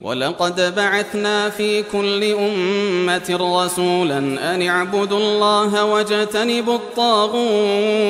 ولقد بعثنا في كل أمة رسولا أن اعبدوا الله واجتنبوا الطاغوت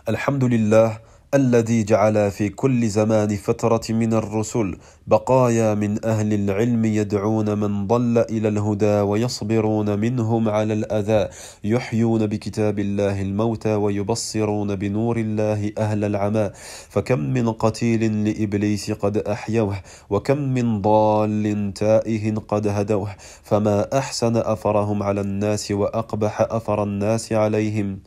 الحمد لله الذي جعل في كل زمان فترة من الرسل بقايا من أهل العلم يدعون من ضل إلى الهدى ويصبرون منهم على الأذى يحيون بكتاب الله الموتى ويبصرون بنور الله أهل العمى فكم من قتيل لإبليس قد أحيوه وكم من ضال تائه قد هدوه فما أحسن أثرهم على الناس وأقبح أثر الناس عليهم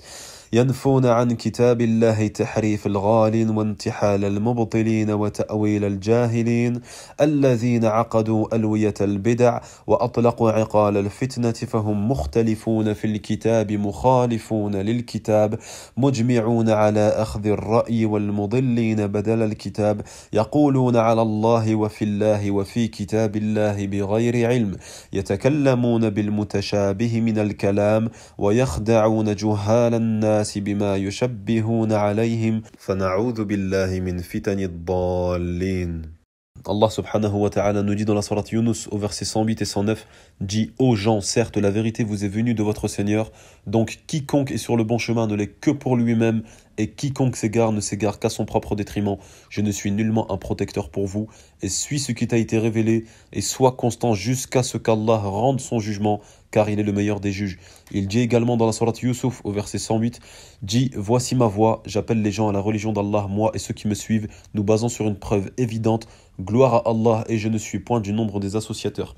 ينفون عن كتاب الله تحريف الغالين وانتحال المبطلين وتأويل الجاهلين الذين عقدوا ألوية البدع وأطلقوا عقال الفتنة فهم مختلفون في الكتاب مخالفون للكتاب مجمعون على أخذ الرأي والمضلين بدل الكتاب يقولون على الله وفي الله وفي كتاب الله بغير علم يتكلمون بالمتشابه من الكلام ويخدعون جهال الناس بما يشبهون عليهم فنعوذ بالله من فتن الضالين. Allah subhanahu wa ta'ala nous dit dans la sourate Yunus au verset 108 et 109, dit ô gens, certes la vérité vous est venue de votre Seigneur, donc quiconque est sur le bon chemin ne l'est que pour lui-même, et quiconque s'égare ne s'égare qu'à son propre détriment. Je ne suis nullement un protecteur pour vous, et suis ce qui t'a été révélé, et sois constant jusqu'à ce qu'Allah rende son jugement, car il est le meilleur des juges. Il dit également dans la sourate Yusuf au verset 108, dit voici ma voix, j'appelle les gens à la religion d'Allah, moi et ceux qui me suivent, nous basons sur une preuve évidente, gloire à Allah et je ne suis point du nombre des associateurs.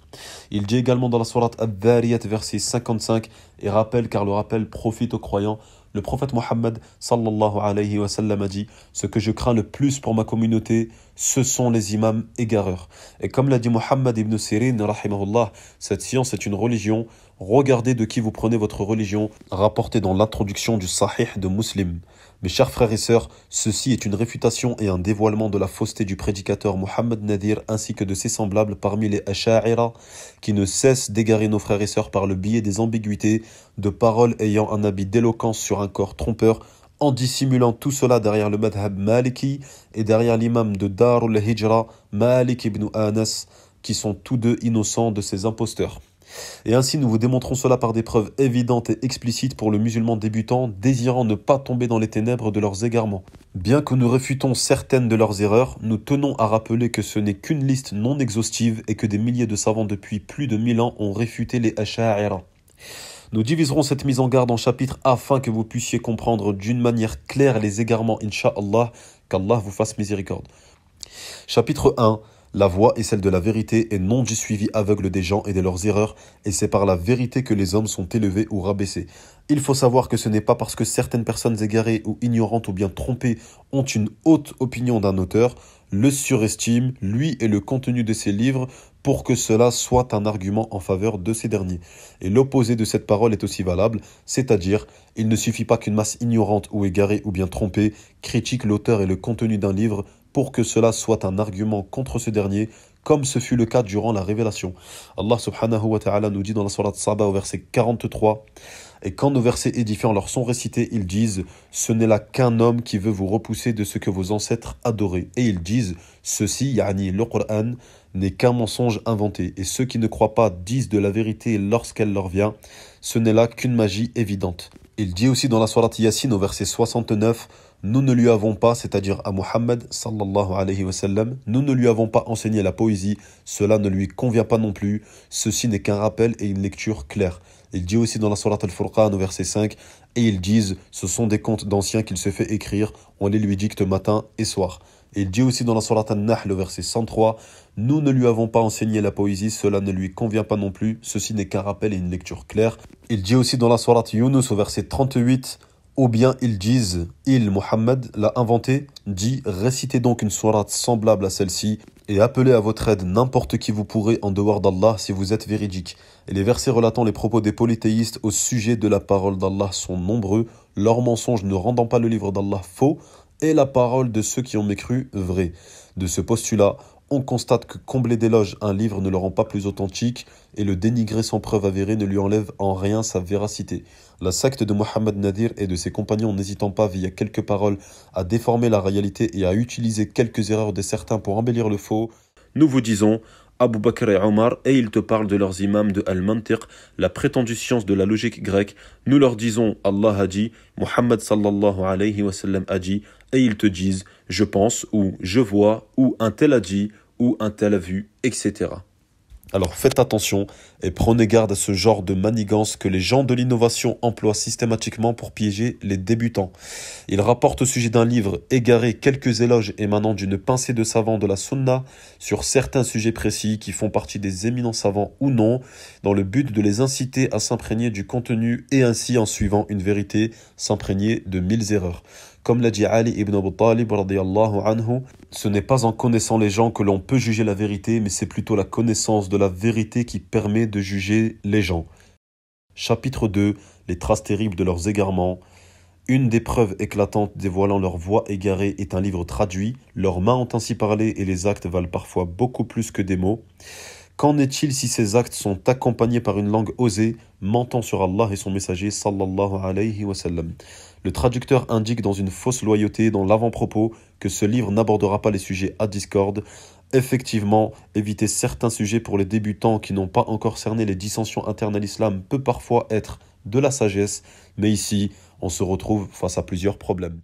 Il dit également dans la sourate Ad-Dhariyat verset 55 et rappelle car le rappel profite aux croyants. Le prophète Mohammed sallallahu alayhi wa sallam a dit « Ce que je crains le plus pour ma communauté, ce sont les imams égareurs. » Et comme l'a dit Mohammed ibn Sirin, rahimahullah, cette science est une religion. Regardez de qui vous prenez votre religion, rapporté dans l'introduction du Sahih de Muslim. Mes chers frères et sœurs, ceci est une réfutation et un dévoilement de la fausseté du prédicateur Mohammed Nadir ainsi que de ses semblables parmi les Asha'ira qui ne cessent d'égarer nos frères et sœurs par le biais des ambiguïtés, de paroles ayant un habit d'éloquence sur un corps trompeur, en dissimulant tout cela derrière le madhab maliki et derrière l'imam de Darul Hijra, Malik ibn Anas, qui sont tous deux innocents de ces imposteurs. Et ainsi nous vous démontrons cela par des preuves évidentes et explicites pour le musulman débutant désirant ne pas tomber dans les ténèbres de leurs égarements. Bien que nous réfutons certaines de leurs erreurs, nous tenons à rappeler que ce n'est qu'une liste non exhaustive et que des milliers de savants depuis plus de 1000 ans ont réfuté les Asha'ira. Nous diviserons cette mise en garde en chapitres afin que vous puissiez comprendre d'une manière claire les égarements, Inch'Allah, qu'Allah vous fasse miséricorde. Chapitre 1. La voie est celle de la vérité et non du suivi aveugle des gens et de leurs erreurs, et c'est par la vérité que les hommes sont élevés ou rabaissés. Il faut savoir que ce n'est pas parce que certaines personnes égarées ou ignorantes ou bien trompées ont une haute opinion d'un auteur, le surestiment, lui et le contenu de ses livres, pour que cela soit un argument en faveur de ces derniers. Et l'opposé de cette parole est aussi valable, c'est-à-dire, il ne suffit pas qu'une masse ignorante ou égarée ou bien trompée critique l'auteur et le contenu d'un livre, pour que cela soit un argument contre ce dernier, comme ce fut le cas durant la révélation. Allah subhanahu wa ta'ala nous dit dans la sourate Saba au verset 43, « Et quand nos versets édifiants leur sont récités, ils disent « Ce n'est là qu'un homme qui veut vous repousser de ce que vos ancêtres adoraient. » Et ils disent « Ceci, yani le Qur'an, n'est qu'un mensonge inventé. Et ceux qui ne croient pas disent de la vérité lorsqu'elle leur vient. Ce n'est là qu'une magie évidente. » Il dit aussi dans la sourate Yasin au verset 69, « Nous ne lui avons pas, c'est-à-dire à Muhammad sallallahu alayhi wa sallam, nous ne lui avons pas enseigné la poésie, cela ne lui convient pas non plus, ceci n'est qu'un rappel et une lecture claire. » Il dit aussi dans la sourate Al-Furqan au verset 5, « Et ils disent, ce sont des contes d'anciens qu'il se fait écrire, on les lui dicte matin et soir. » Et il dit aussi dans la sourate An-Nahl au verset 103, « Nous ne lui avons pas enseigné la poésie, cela ne lui convient pas non plus, ceci n'est qu'un rappel et une lecture claire. » Il dit aussi dans la sourate Yunus au verset 38, ou bien ils disent, il, Muhammad, l'a inventé, dit, récitez donc une sourate semblable à celle-ci, et appelez à votre aide n'importe qui vous pourrez en dehors d'Allah si vous êtes véridique. Et les versets relatant les propos des polythéistes au sujet de la parole d'Allah sont nombreux, leurs mensonges ne rendant pas le livre d'Allah faux, et la parole de ceux qui ont mécru vraie. De ce postulat, On constate que combler d'éloges un livre ne le rend pas plus authentique et le dénigrer sans preuve avérée ne lui enlève en rien sa véracité. La secte de Mohammed Nadir et de ses compagnons n'hésitant pas via quelques paroles à déformer la réalité et à utiliser quelques erreurs de certains pour embellir le faux, nous vous disons Abu Bakr et Omar, et ils te parlent de leurs imams de Al-Mantiq, la prétendue science de la logique grecque. Nous leur disons Allah a dit, Muhammad sallallahu alayhi wa sallam a dit, et ils te disent je pense, ou je vois, ou un tel a dit, ou un tel a vu, etc. Alors faites attention et prenez garde à ce genre de manigance que les gens de l'innovation emploient systématiquement pour piéger les débutants. Ils rapportent au sujet d'un livre égaré quelques éloges émanant d'une pincée de savants de la Sunna sur certains sujets précis qui font partie des éminents savants ou non, dans le but de les inciter à s'imprégner du contenu et ainsi, en suivant une vérité, s'imprégner de 1000 erreurs. Comme l'a dit Ali ibn Abi Talib radiyallahu anhu, ce n'est pas en connaissant les gens que l'on peut juger la vérité, mais c'est plutôt la connaissance de la vérité qui permet de juger les gens. Chapitre 2. Les traces terribles de leurs égarements. Une des preuves éclatantes dévoilant leur voie égarée est un livre traduit. Leurs mains ont ainsi parlé et les actes valent parfois beaucoup plus que des mots. Qu'en est-il si ces actes sont accompagnés par une langue osée, mentant sur Allah et son messager sallallahu alayhi wa sallam? Le traducteur indique dans une fausse loyauté dans l'avant-propos que ce livre n'abordera pas les sujets à discorde. Effectivement, éviter certains sujets pour les débutants qui n'ont pas encore cerné les dissensions internes à l'islam peut parfois être de la sagesse, mais ici, on se retrouve face à plusieurs problèmes.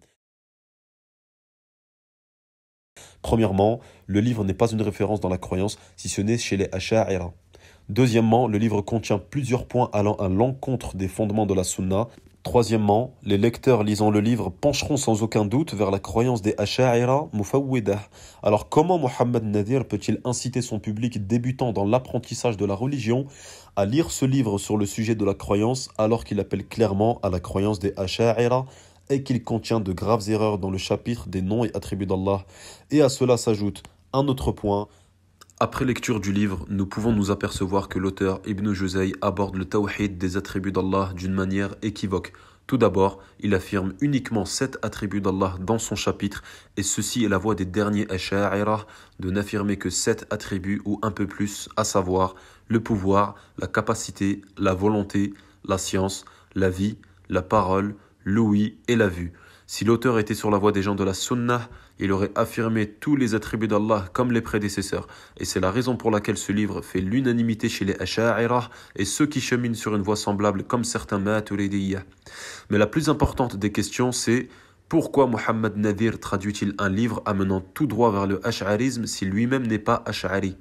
Premièrement, le livre n'est pas une référence dans la croyance, si ce n'est chez les Asha'ira. Deuxièmement, le livre contient plusieurs points allant à l'encontre des fondements de la Sunna. Troisièmement, les lecteurs lisant le livre pencheront sans aucun doute vers la croyance des Asha'ira Mufawwidah. Alors comment Mohammed Nadir peut-il inciter son public débutant dans l'apprentissage de la religion à lire ce livre sur le sujet de la croyance alors qu'il appelle clairement à la croyance des Asha'ira et qu'il contient de graves erreurs dans le chapitre des noms et attributs d'Allah? Et à cela s'ajoute un autre point. Après lecture du livre, nous pouvons nous apercevoir que l'auteur Ibn Juzay aborde le tawhid des attributs d'Allah d'une manière équivoque. Tout d'abord, il affirme uniquement 7 attributs d'Allah dans son chapitre, et ceci est la voie des derniers Asha'ira de n'affirmer que 7 attributs ou un peu plus, à savoir le pouvoir, la capacité, la volonté, la science, la vie, la parole, l'ouïe et la vue. Si l'auteur était sur la voie des gens de la Sunnah, il aurait affirmé tous les attributs d'Allah comme les prédécesseurs. Et c'est la raison pour laquelle ce livre fait l'unanimité chez les Asha'ira et ceux qui cheminent sur une voie semblable comme certains Maturidiyya. Mais la plus importante des questions, c'est pourquoi Mohammed Nadir traduit-il un livre amenant tout droit vers le ash'arisme si lui-même n'est pas ash'ari?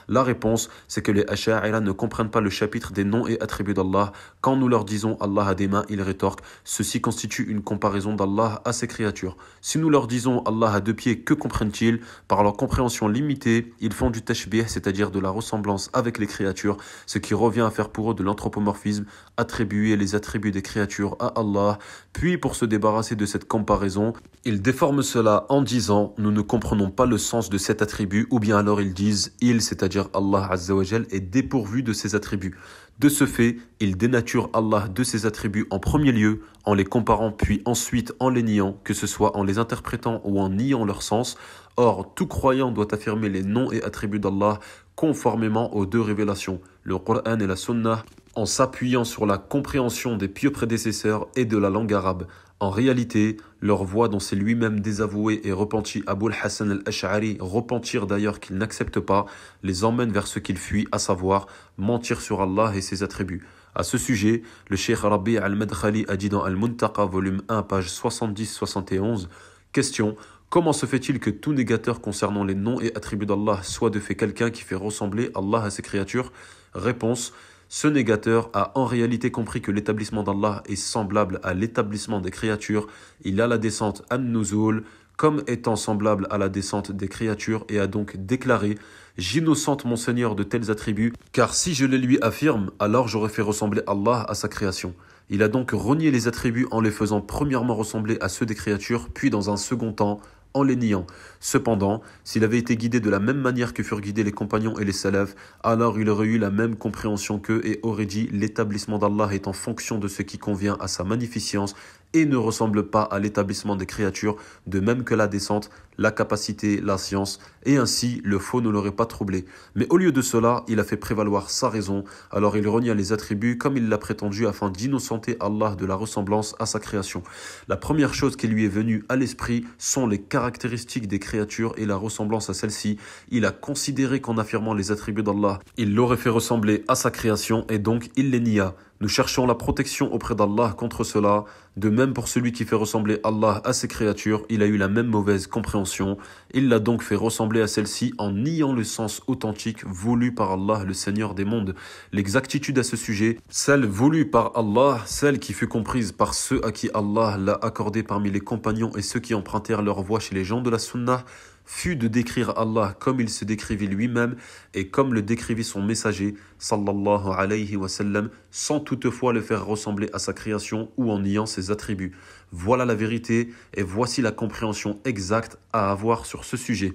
La réponse, c'est que les Asha'ira ne comprennent pas le chapitre des noms et attributs d'Allah. Quand nous leur disons Allah a des mains, ils rétorquent ceci constitue une comparaison d'Allah à ses créatures. Si nous leur disons Allah a 2 pieds, que comprennent-ils? Par leur compréhension limitée, ils font du tashbih, c'est-à-dire de la ressemblance avec les créatures, ce qui revient à faire pour eux de l'anthropomorphisme, attribuer les attributs des créatures à Allah. Puis pour se débarrasser de cette comparaison, ils déforment cela en disant nous ne comprenons pas le sens de cet attribut, ou bien alors ils disent il, c'est-à-dire Allah Azza wa Jal, est dépourvu de ses attributs. De ce fait, ils dénaturent Allah de ses attributs en premier lieu, en les comparant puis ensuite en les niant, que ce soit en les interprétant ou en niant leur sens. Or, tout croyant doit affirmer les noms et attributs d'Allah conformément aux 2 révélations, le Coran et la Sunna, en s'appuyant sur la compréhension des pieux prédécesseurs et de la langue arabe. En réalité, leur voix dont c'est lui-même désavoué et repenti Abul Hassan al-Ash'ari, repentir d'ailleurs qu'il n'accepte pas, les emmène vers ce qu'il fuit, à savoir mentir sur Allah et ses attributs. À ce sujet, le Cheikh Rabi' al-Madkhali a dit dans Al-Muntaqa, volume 1, page 70-71, question: comment se fait-il que tout négateur concernant les noms et attributs d'Allah soit de fait quelqu'un qui fait ressembler Allah à ses créatures? Réponse: ce négateur a en réalité compris que l'établissement d'Allah est semblable à l'établissement des créatures. Il a la descente an-nuzul comme étant semblable à la descente des créatures et a donc déclaré « J'innocente mon Seigneur de tels attributs, car si je les lui affirme, alors j'aurais fait ressembler Allah à sa création. » Il a donc renié les attributs en les faisant premièrement ressembler à ceux des créatures, puis dans un second temps, en les niant. Cependant, s'il avait été guidé de la même manière que furent guidés les compagnons et les salafs, alors il aurait eu la même compréhension qu'eux et aurait dit l'établissement d'Allah est en fonction de ce qui convient à sa magnificence et ne ressemble pas à l'établissement des créatures, de même que la descente, la capacité, la science, et ainsi le faux ne l'aurait pas troublé. Mais au lieu de cela, il a fait prévaloir sa raison, alors il renia les attributs comme il l'a prétendu afin d'innocenter Allah de la ressemblance à sa création. La première chose qui lui est venue à l'esprit sont les caractéristiques des créatures et la ressemblance à celles-ci. Il a considéré qu'en affirmant les attributs d'Allah, il l'aurait fait ressembler à sa création et donc il les nia. Nous cherchons la protection auprès d'Allah contre cela. De même pour celui qui fait ressembler Allah à ses créatures, il a eu la même mauvaise compréhension. Il l'a donc fait ressembler à celle-ci en niant le sens authentique voulu par Allah, le Seigneur des mondes. L'exactitude à ce sujet, celle voulue par Allah, celle qui fut comprise par ceux à qui Allah l'a accordée parmi les compagnons et ceux qui empruntèrent leur voie chez les gens de la Sunna, fut de décrire Allah comme il se décrivit lui-même et comme le décrivit son messager, sallallahu alayhi wa sallam, sans toutefois le faire ressembler à sa création ou en niant ses attributs. Voilà la vérité et voici la compréhension exacte à avoir sur ce sujet.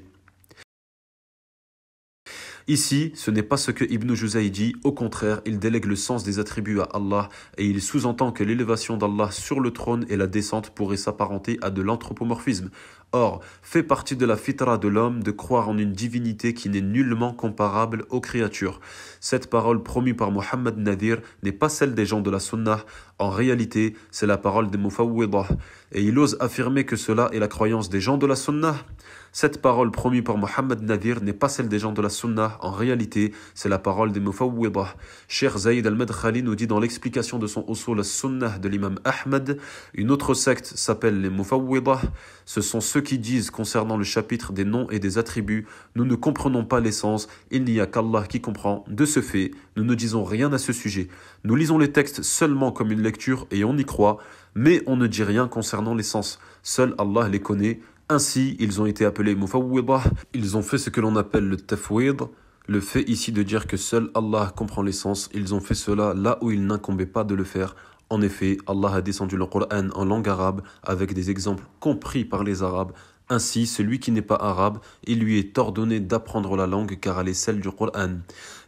Ici, ce n'est pas ce que Ibn Juzay dit, au contraire, il délègue le sens des attributs à Allah et il sous-entend que l'élévation d'Allah sur le trône et la descente pourraient s'apparenter à de l'anthropomorphisme. Or, fait partie de la fitra de l'homme de croire en une divinité qui n'est nullement comparable aux créatures. Cette parole promue par Muhammad Nadir n'est pas celle des gens de la Sunnah, en réalité, c'est la parole des Mufawwidah. Et il ose affirmer que cela est la croyance des gens de la Sunnah. Cette parole promue par Muhammad Nadir n'est pas celle des gens de la Sunnah, en réalité, c'est la parole des Mufawwidah. Cheikh Zayd al-Madkhali nous dit dans l'explication de son Usul al-Sunnah de l'imam Ahmad, une autre secte s'appelle les Mufawwidah. Ce sont ceux qui disent concernant le chapitre des noms et des attributs, nous ne comprenons pas l'essence, il n'y a qu'Allah qui comprend. De ce fait, nous ne disons rien à ce sujet. Nous lisons les textes seulement comme une lecture et on y croit, mais on ne dit rien concernant l'essence. Seul Allah les connaît. Ainsi, ils ont été appelés Mufawwidah. Ils ont fait ce que l'on appelle le tafwid. Le fait ici de dire que seul Allah comprend l'essence, ils ont fait cela là où il n'incombait pas de le faire. En effet, Allah a descendu le Coran en langue arabe avec des exemples compris par les Arabes. Ainsi, celui qui n'est pas arabe, il lui est ordonné d'apprendre la langue car elle est celle du Coran.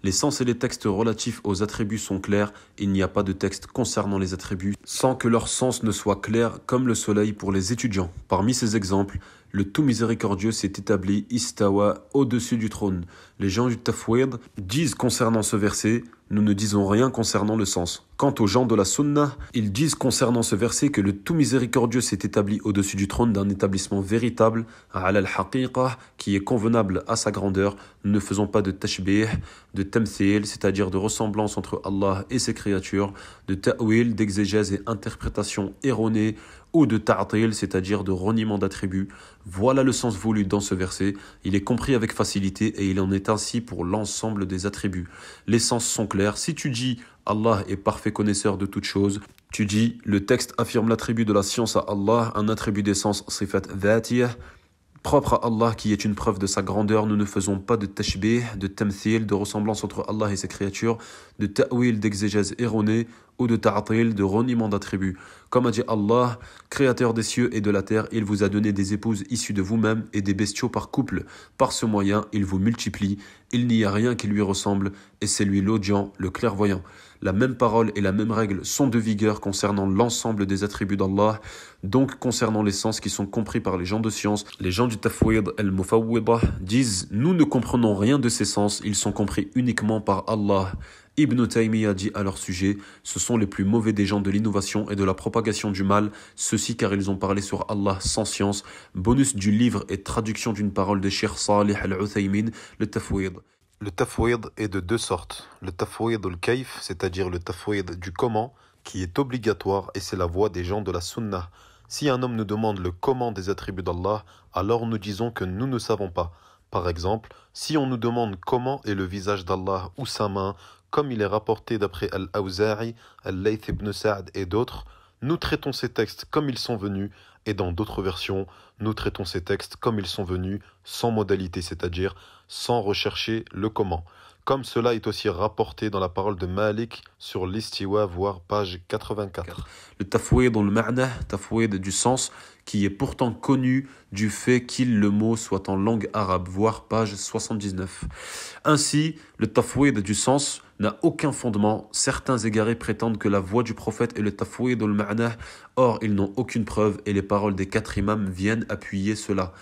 Les sens et les textes relatifs aux attributs sont clairs, il n'y a pas de texte concernant les attributs sans que leur sens ne soit clair comme le soleil pour les étudiants. Parmi ces exemples, le tout miséricordieux s'est établi istawa au-dessus du trône. Les gens du tafwid disent concernant ce verset, nous ne disons rien concernant le sens. Quant aux gens de la Sunnah, ils disent concernant ce verset que le tout miséricordieux s'est établi au-dessus du trône d'un établissement véritable, ala al-haqiqa, qui est convenable à sa grandeur. Nous ne faisons pas de tashbih, de tamthil, c'est-à-dire de ressemblance entre Allah et ses créatures, de ta'wil, d'exégèse et interprétation erronée, ou de ta'til, c'est-à-dire de reniement d'attributs. Voilà le sens voulu dans ce verset. Il est compris avec facilité et il en est ainsi pour l'ensemble des attributs. Les sens sont clairs. Si tu dis Allah est parfait connaisseur de toutes choses, tu dis le texte affirme l'attribut de la science à Allah, un attribut d'essence sifat dhatiyah, propre à Allah qui est une preuve de sa grandeur. Nous ne faisons pas de tashbih, de tamthil, de ressemblance entre Allah et ses créatures, de ta'wil, d'exégèse erronée ou de ta'atil, de reniement d'attributs. Comme a dit Allah, créateur des cieux et de la terre, il vous a donné des épouses issues de vous-même et des bestiaux par couple. Par ce moyen, il vous multiplie. Il n'y a rien qui lui ressemble et c'est lui l'audient, le clairvoyant. La même parole et la même règle sont de vigueur concernant l'ensemble des attributs d'Allah, donc concernant les sens qui sont compris par les gens de science. Les gens du tafwid al-mufawwidah disent « Nous ne comprenons rien de ces sens, ils sont compris uniquement par Allah ». Ibn Taymiyyah dit à leur sujet « Ce sont les plus mauvais des gens de l'innovation et de la propagation du mal, ceux-ci car ils ont parlé sur Allah sans science. » Bonus du livre et traduction d'une parole de Cheikh Salih al-Uthaymin, le tafwid. Le tafwid est de deux sortes. Le tafwid al-kayf, c'est-à-dire le tafwid du comment, qui est obligatoire et c'est la voie des gens de la sunnah. Si un homme nous demande le comment des attributs d'Allah, alors nous disons que nous ne savons pas. Par exemple, si on nous demande comment est le visage d'Allah ou sa main, comme il est rapporté d'après Al-Awza'i, Al-Layth ibn Sa'd et d'autres, nous traitons ces textes comme ils sont venus, et dans d'autres versions, nous traitons ces textes comme ils sont venus, sans modalité, c'est-à-dire sans rechercher le comment. comme cela est aussi rapporté dans la parole de Malik sur l'istiwa, voire page 84. Le tafwid ou le ma'na, tafwid du sens, qui est pourtant connu du fait qu'il le mot soit en langue arabe, voire page 79. Ainsi, le tafwid du sens n'a aucun fondement. Certains égarés prétendent que la voix du prophète est le tafwid ou le ma'na, or ils n'ont aucune preuve et les paroles des 4 imams viennent appuyer cela.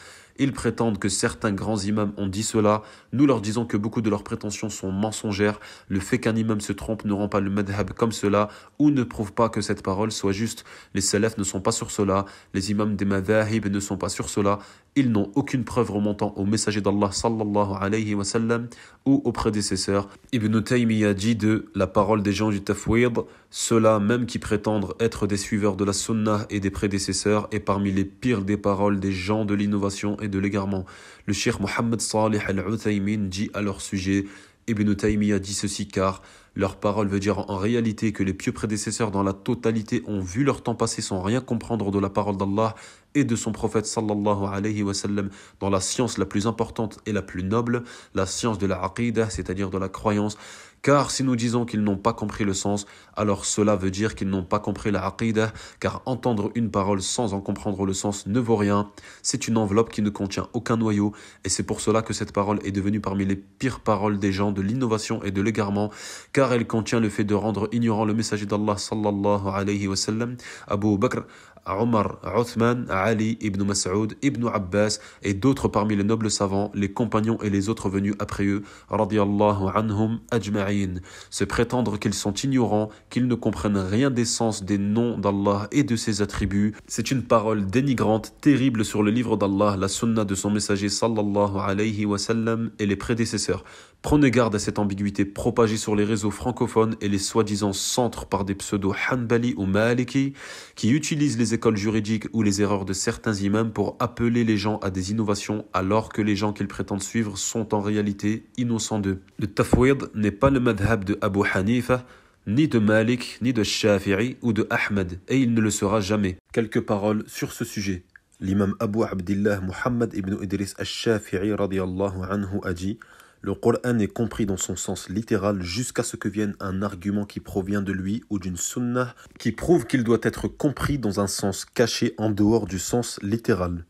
Ils prétendent que certains grands imams ont dit cela. Nous leur disons que beaucoup de leurs prétentions sont mensongères. Le fait qu'un imam se trompe ne rend pas le madhab comme cela ou ne prouve pas que cette parole soit juste. Les salafs ne sont pas sur cela. Les imams des madhahib ne sont pas sur cela. Ils n'ont aucune preuve remontant au messager d'Allah sallallahu alayhi wa sallam ou aux prédécesseurs. Ibn Taymiyyah dit de la parole des gens du tafwid, ceux-là même qui prétendent être des suiveurs de la sunnah et des prédécesseurs est parmi les pires des paroles des gens de l'innovation et de l'égarement. Le cheikh Mohammed Salih al-Uthaymin dit à leur sujet, Ibn Taymiyyah dit ceci car leur parole veut dire en réalité que les pieux prédécesseurs dans la totalité ont vu leur temps passer sans rien comprendre de la parole d'Allah et de son prophète sallallahu alayhi wa sallam dans la science la plus importante et la plus noble, la science de la aqidah, c'est-à-dire de la croyance. Car si nous disons qu'ils n'ont pas compris le sens, alors cela veut dire qu'ils n'ont pas compris la aqidah, car entendre une parole sans en comprendre le sens ne vaut rien. C'est une enveloppe qui ne contient aucun noyau, et c'est pour cela que cette parole est devenue parmi les pires paroles des gens de l'innovation et de l'égarement, car elle contient le fait de rendre ignorant le messager d'Allah sallallahu alayhi wa sallam, Abu Bakr, Omar, Uthman, Ali, Ibn Mas'ud, Ibn Abbas et d'autres parmi les nobles savants, les compagnons et les autres venus après eux, radiyallahu anhum ajma'in. Se prétendre qu'ils sont ignorants, qu'ils ne comprennent rien des sens des noms d'Allah et de ses attributs, c'est une parole dénigrante, terrible sur le livre d'Allah, la sunna de son messager sallallahu alayhi wa sallam et les prédécesseurs. Prenez garde à cette ambiguïté propagée sur les réseaux francophones et les soi-disant centres par des pseudo-Hanbali ou Maliki qui utilisent les écoles juridiques ou les erreurs de certains imams pour appeler les gens à des innovations alors que les gens qu'ils prétendent suivre sont en réalité innocents d'eux. Le tafwid n'est pas le madhab de Abu Hanifa, ni de Malik, ni de Shafi'i ou de Ahmed, et il ne le sera jamais. Quelques paroles sur ce sujet. L'imam Abu Abdillah Muhammad ibn Idris al-Shafi'i radiyallahu anhu a dit: le Coran est compris dans son sens littéral jusqu'à ce que vienne un argument qui provient de lui ou d'une sunnah qui prouve qu'il doit être compris dans un sens caché en dehors du sens littéral.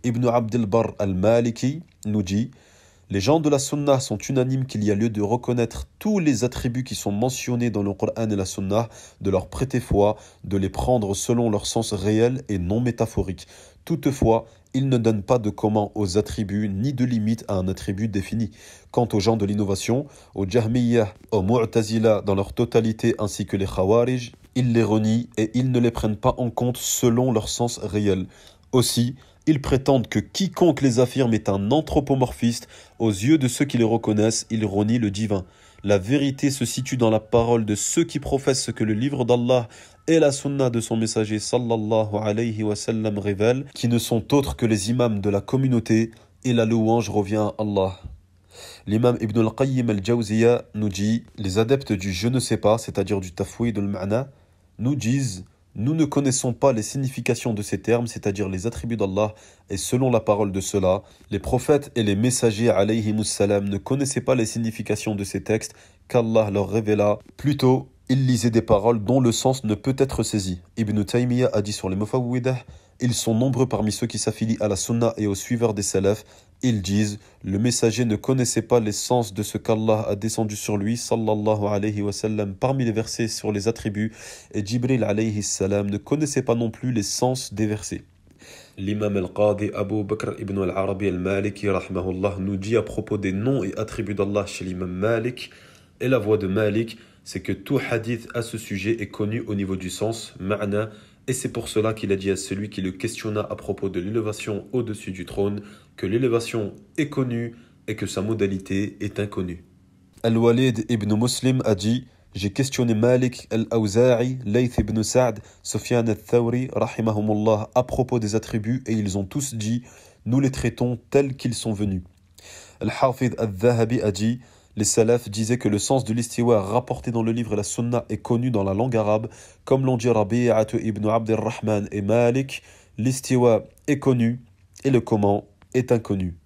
Ibn Abd al-Barr al-Maliki nous dit: les gens de la sunnah sont unanimes qu'il y a lieu de reconnaître tous les attributs qui sont mentionnés dans le Coran et la sunnah, de leur prêter foi, de les prendre selon leur sens réel et non métaphorique. Toutefois, il ne donne pas de comment aux attributs ni de limite à un attribut défini. Quant aux gens de l'innovation, aux Jahmiyyah, aux Mu'tazila dans leur totalité ainsi que les Khawarij, ils les renient et ils ne les prennent pas en compte selon leur sens réel. Aussi, ils prétendent que quiconque les affirme est un anthropomorphiste. Aux yeux de ceux qui les reconnaissent, ils renient le divin. La vérité se situe dans la parole de ceux qui professent ce que le livre d'Allah et la sunna de son messager sallallahu alayhi wa sallam révèlent, qui ne sont autres que les imams de la communauté, et la louange revient à Allah. L'imam Ibn al-Qayyim al-Jawziyya nous dit: les adeptes du je ne sais pas, c'est-à-dire du tafwid al-ma'na, nous disent: nous ne connaissons pas les significations de ces termes, c'est-à-dire les attributs d'Allah, et selon la parole de cela, les prophètes et les messagers alayhimus salam ne connaissaient pas les significations de ces textes qu'Allah leur révéla. Plutôt, ils lisaient des paroles dont le sens ne peut être saisi. Ibn Taymiyyah a dit sur les Mufawwidah: ils sont nombreux parmi ceux qui s'affilient à la sunna et aux suiveurs des salafs. Ils disent: le messager ne connaissait pas les sens de ce qu'Allah a descendu sur lui, sallallahu alayhi wa sallam, parmi les versets sur les attributs, et Jibril alayhi salam ne connaissait pas non plus les sens des versets. L'imam al-Qadi Abu Bakr ibn al-Arabi al-Maliki rahmahullah nous dit à propos des noms et attributs d'Allah chez l'imam Malik, et la voix de Malik, c'est que tout hadith à ce sujet est connu au niveau du sens, ma'na, et c'est pour cela qu'il a dit à celui qui le questionna à propos de l'élévation au-dessus du trône que l'élévation est connue et que sa modalité est inconnue. Al-Walid ibn Muslim a dit: j'ai questionné Malik al-Awza'i, Layth ibn Sa'd, Sufyan al-Thawri, rahimahumullah, à propos des attributs, et ils ont tous dit: nous les traitons tels qu'ils sont venus. Al-Hafid al-Dhahabi a dit: les salafs disaient que le sens de l'istiwa rapporté dans le livre et la sunna est connu dans la langue arabe, comme l'ont dit Rabi'atu ibn Abd al-Rahman et Malik. L'istiwa est connu et le comment est inconnu.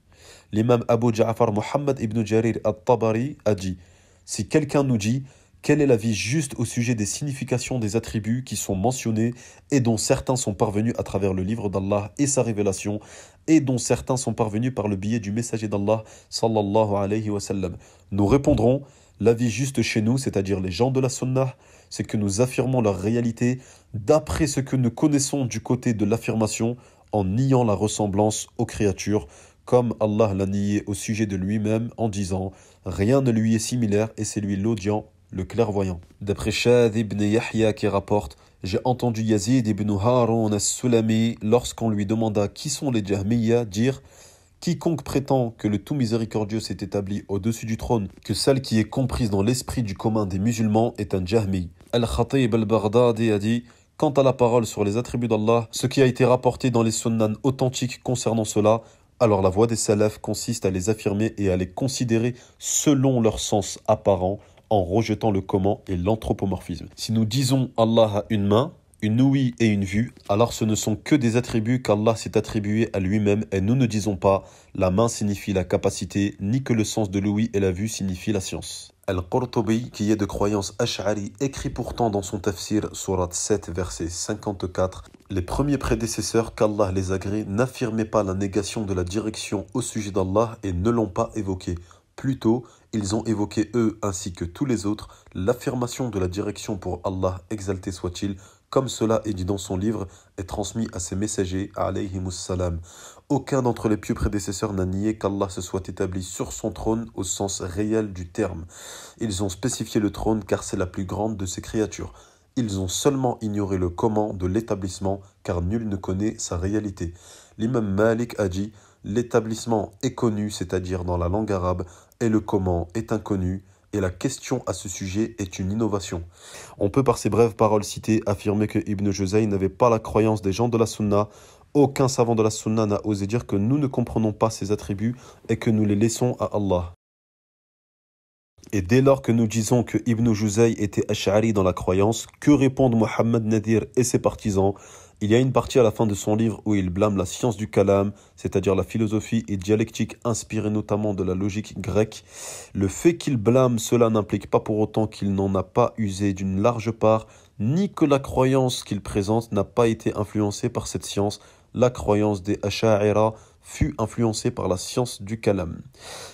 l'imam Abu Ja'far Muhammad ibn Jarir al-Tabari a dit « Si quelqu'un nous dit quel est l'avis juste au sujet des significations des attributs qui sont mentionnés et dont certains sont parvenus à travers le livre d'Allah et sa révélation et dont certains sont parvenus par le biais du messager d'Allah sallallahu alayhi wa sallam. Nous répondrons l'avis juste chez nous, c'est-à-dire les gens de la Sunnah, c'est que nous affirmons leur réalité d'après ce que nous connaissons du côté de l'affirmation en niant la ressemblance aux créatures, comme Allah l'a nié au sujet de lui-même en disant « Rien ne lui est similaire et c'est lui l'audient, le clairvoyant ». D'après Shadh ibn Yahya qui rapporte « J'ai entendu Yazid ibn Harun as-Sulami lorsqu'on lui demanda qui sont les Jahmiyya dire « Quiconque prétend que le tout miséricordieux s'est établi au-dessus du trône, que celle qui est comprise dans l'esprit du commun des musulmans est un Jahmi. » Al-Khatib al-Baghdadi a dit « Quant à la parole sur les attributs d'Allah, ce qui a été rapporté dans les sunnan authentiques concernant cela, alors la voie des salafs consiste à les affirmer et à les considérer selon leur sens apparent, en rejetant le comment et l'anthropomorphisme. Si nous disons Allah a une main, une ouïe et une vue, alors ce ne sont que des attributs qu'Allah s'est attribués à lui-même et nous ne disons pas la main signifie la capacité, ni que le sens de l'ouïe et la vue signifient la science. Al-Qurtubi, qui est de croyance ash'ari, écrit pourtant dans son tafsir, surat 7, verset 54, « Les premiers prédécesseurs, qu'Allah les agrée, n'affirmaient pas la négation de la direction au sujet d'Allah et ne l'ont pas évoquée. Plutôt, ils ont évoqué eux ainsi que tous les autres l'affirmation de la direction pour Allah, exalté soit-il, comme cela est dit dans son livre et transmis à ses messagers, alayhimus salam. Aucun d'entre les pieux prédécesseurs n'a nié qu'Allah se soit établi sur son trône au sens réel du terme. Ils ont spécifié le trône car c'est la plus grande de ses créatures. Ils ont seulement ignoré le comment de l'établissement car nul ne connaît sa réalité. L'imam Malik a dit « L'établissement est connu, c'est-à-dire dans la langue arabe, et le comment est inconnu, et la question à ce sujet est une innovation. » On peut par ces brèves paroles citées affirmer que Ibn Juzay n'avait pas la croyance des gens de la Sunna. Aucun savant de la Sunna n'a osé dire que nous ne comprenons pas ces attributs et que nous les laissons à Allah. Et dès lors que nous disons que Ibn Juzay était ash'ari dans la croyance, que répondent Muhammad Nadir et ses partisans? Il y a une partie à la fin de son livre où il blâme la science du kalam, c'est-à-dire la philosophie et dialectique inspirée notamment de la logique grecque. Le fait qu'il blâme cela n'implique pas pour autant qu'il n'en a pas usé d'une large part, ni que la croyance qu'il présente n'a pas été influencée par cette science. La croyance des Asha'ira fut influencée par la science du kalam.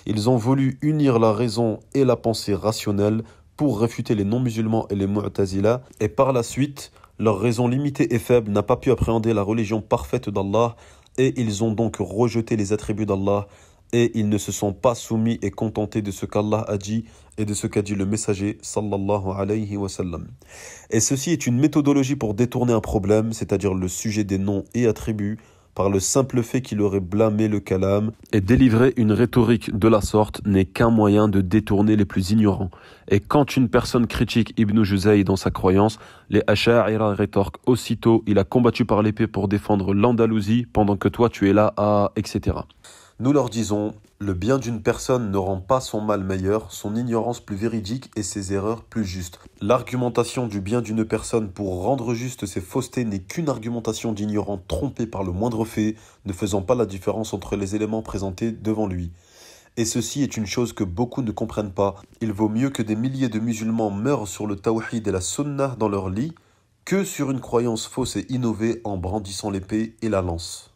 Ils ont voulu unir la raison et la pensée rationnelle pour réfuter les non-musulmans et les Mu'tazila, et par la suite, leur raison limitée et faible n'a pas pu appréhender la religion parfaite d'Allah, et ils ont donc rejeté les attributs d'Allah, et ils ne se sont pas soumis et contentés de ce qu'Allah a dit et de ce qu'a dit le messager sallallahu alayhi wa sallam. Et ceci est une méthodologie pour détourner un problème, c'est-à-dire le sujet des noms et attributs, par le simple fait qu'il aurait blâmé le kalam, et délivrer une rhétorique de la sorte n'est qu'un moyen de détourner les plus ignorants. Et quand une personne critique Ibn Juzay dans sa croyance, les Asha'ira rétorquent aussitôt « Il a combattu par l'épée pour défendre l'Andalousie pendant que toi tu es là à... etc. » Nous leur disons « Le bien d'une personne ne rend pas son mal meilleur, son ignorance plus véridique et ses erreurs plus justes. L'argumentation du bien d'une personne pour rendre juste ses faussetés n'est qu'une argumentation d'ignorant trompé par le moindre fait, ne faisant pas la différence entre les éléments présentés devant lui. Et ceci est une chose que beaucoup ne comprennent pas. Il vaut mieux que des milliers de musulmans meurent sur le tawhid et la sunnah dans leur lit, que sur une croyance fausse et innovée en brandissant l'épée et la lance.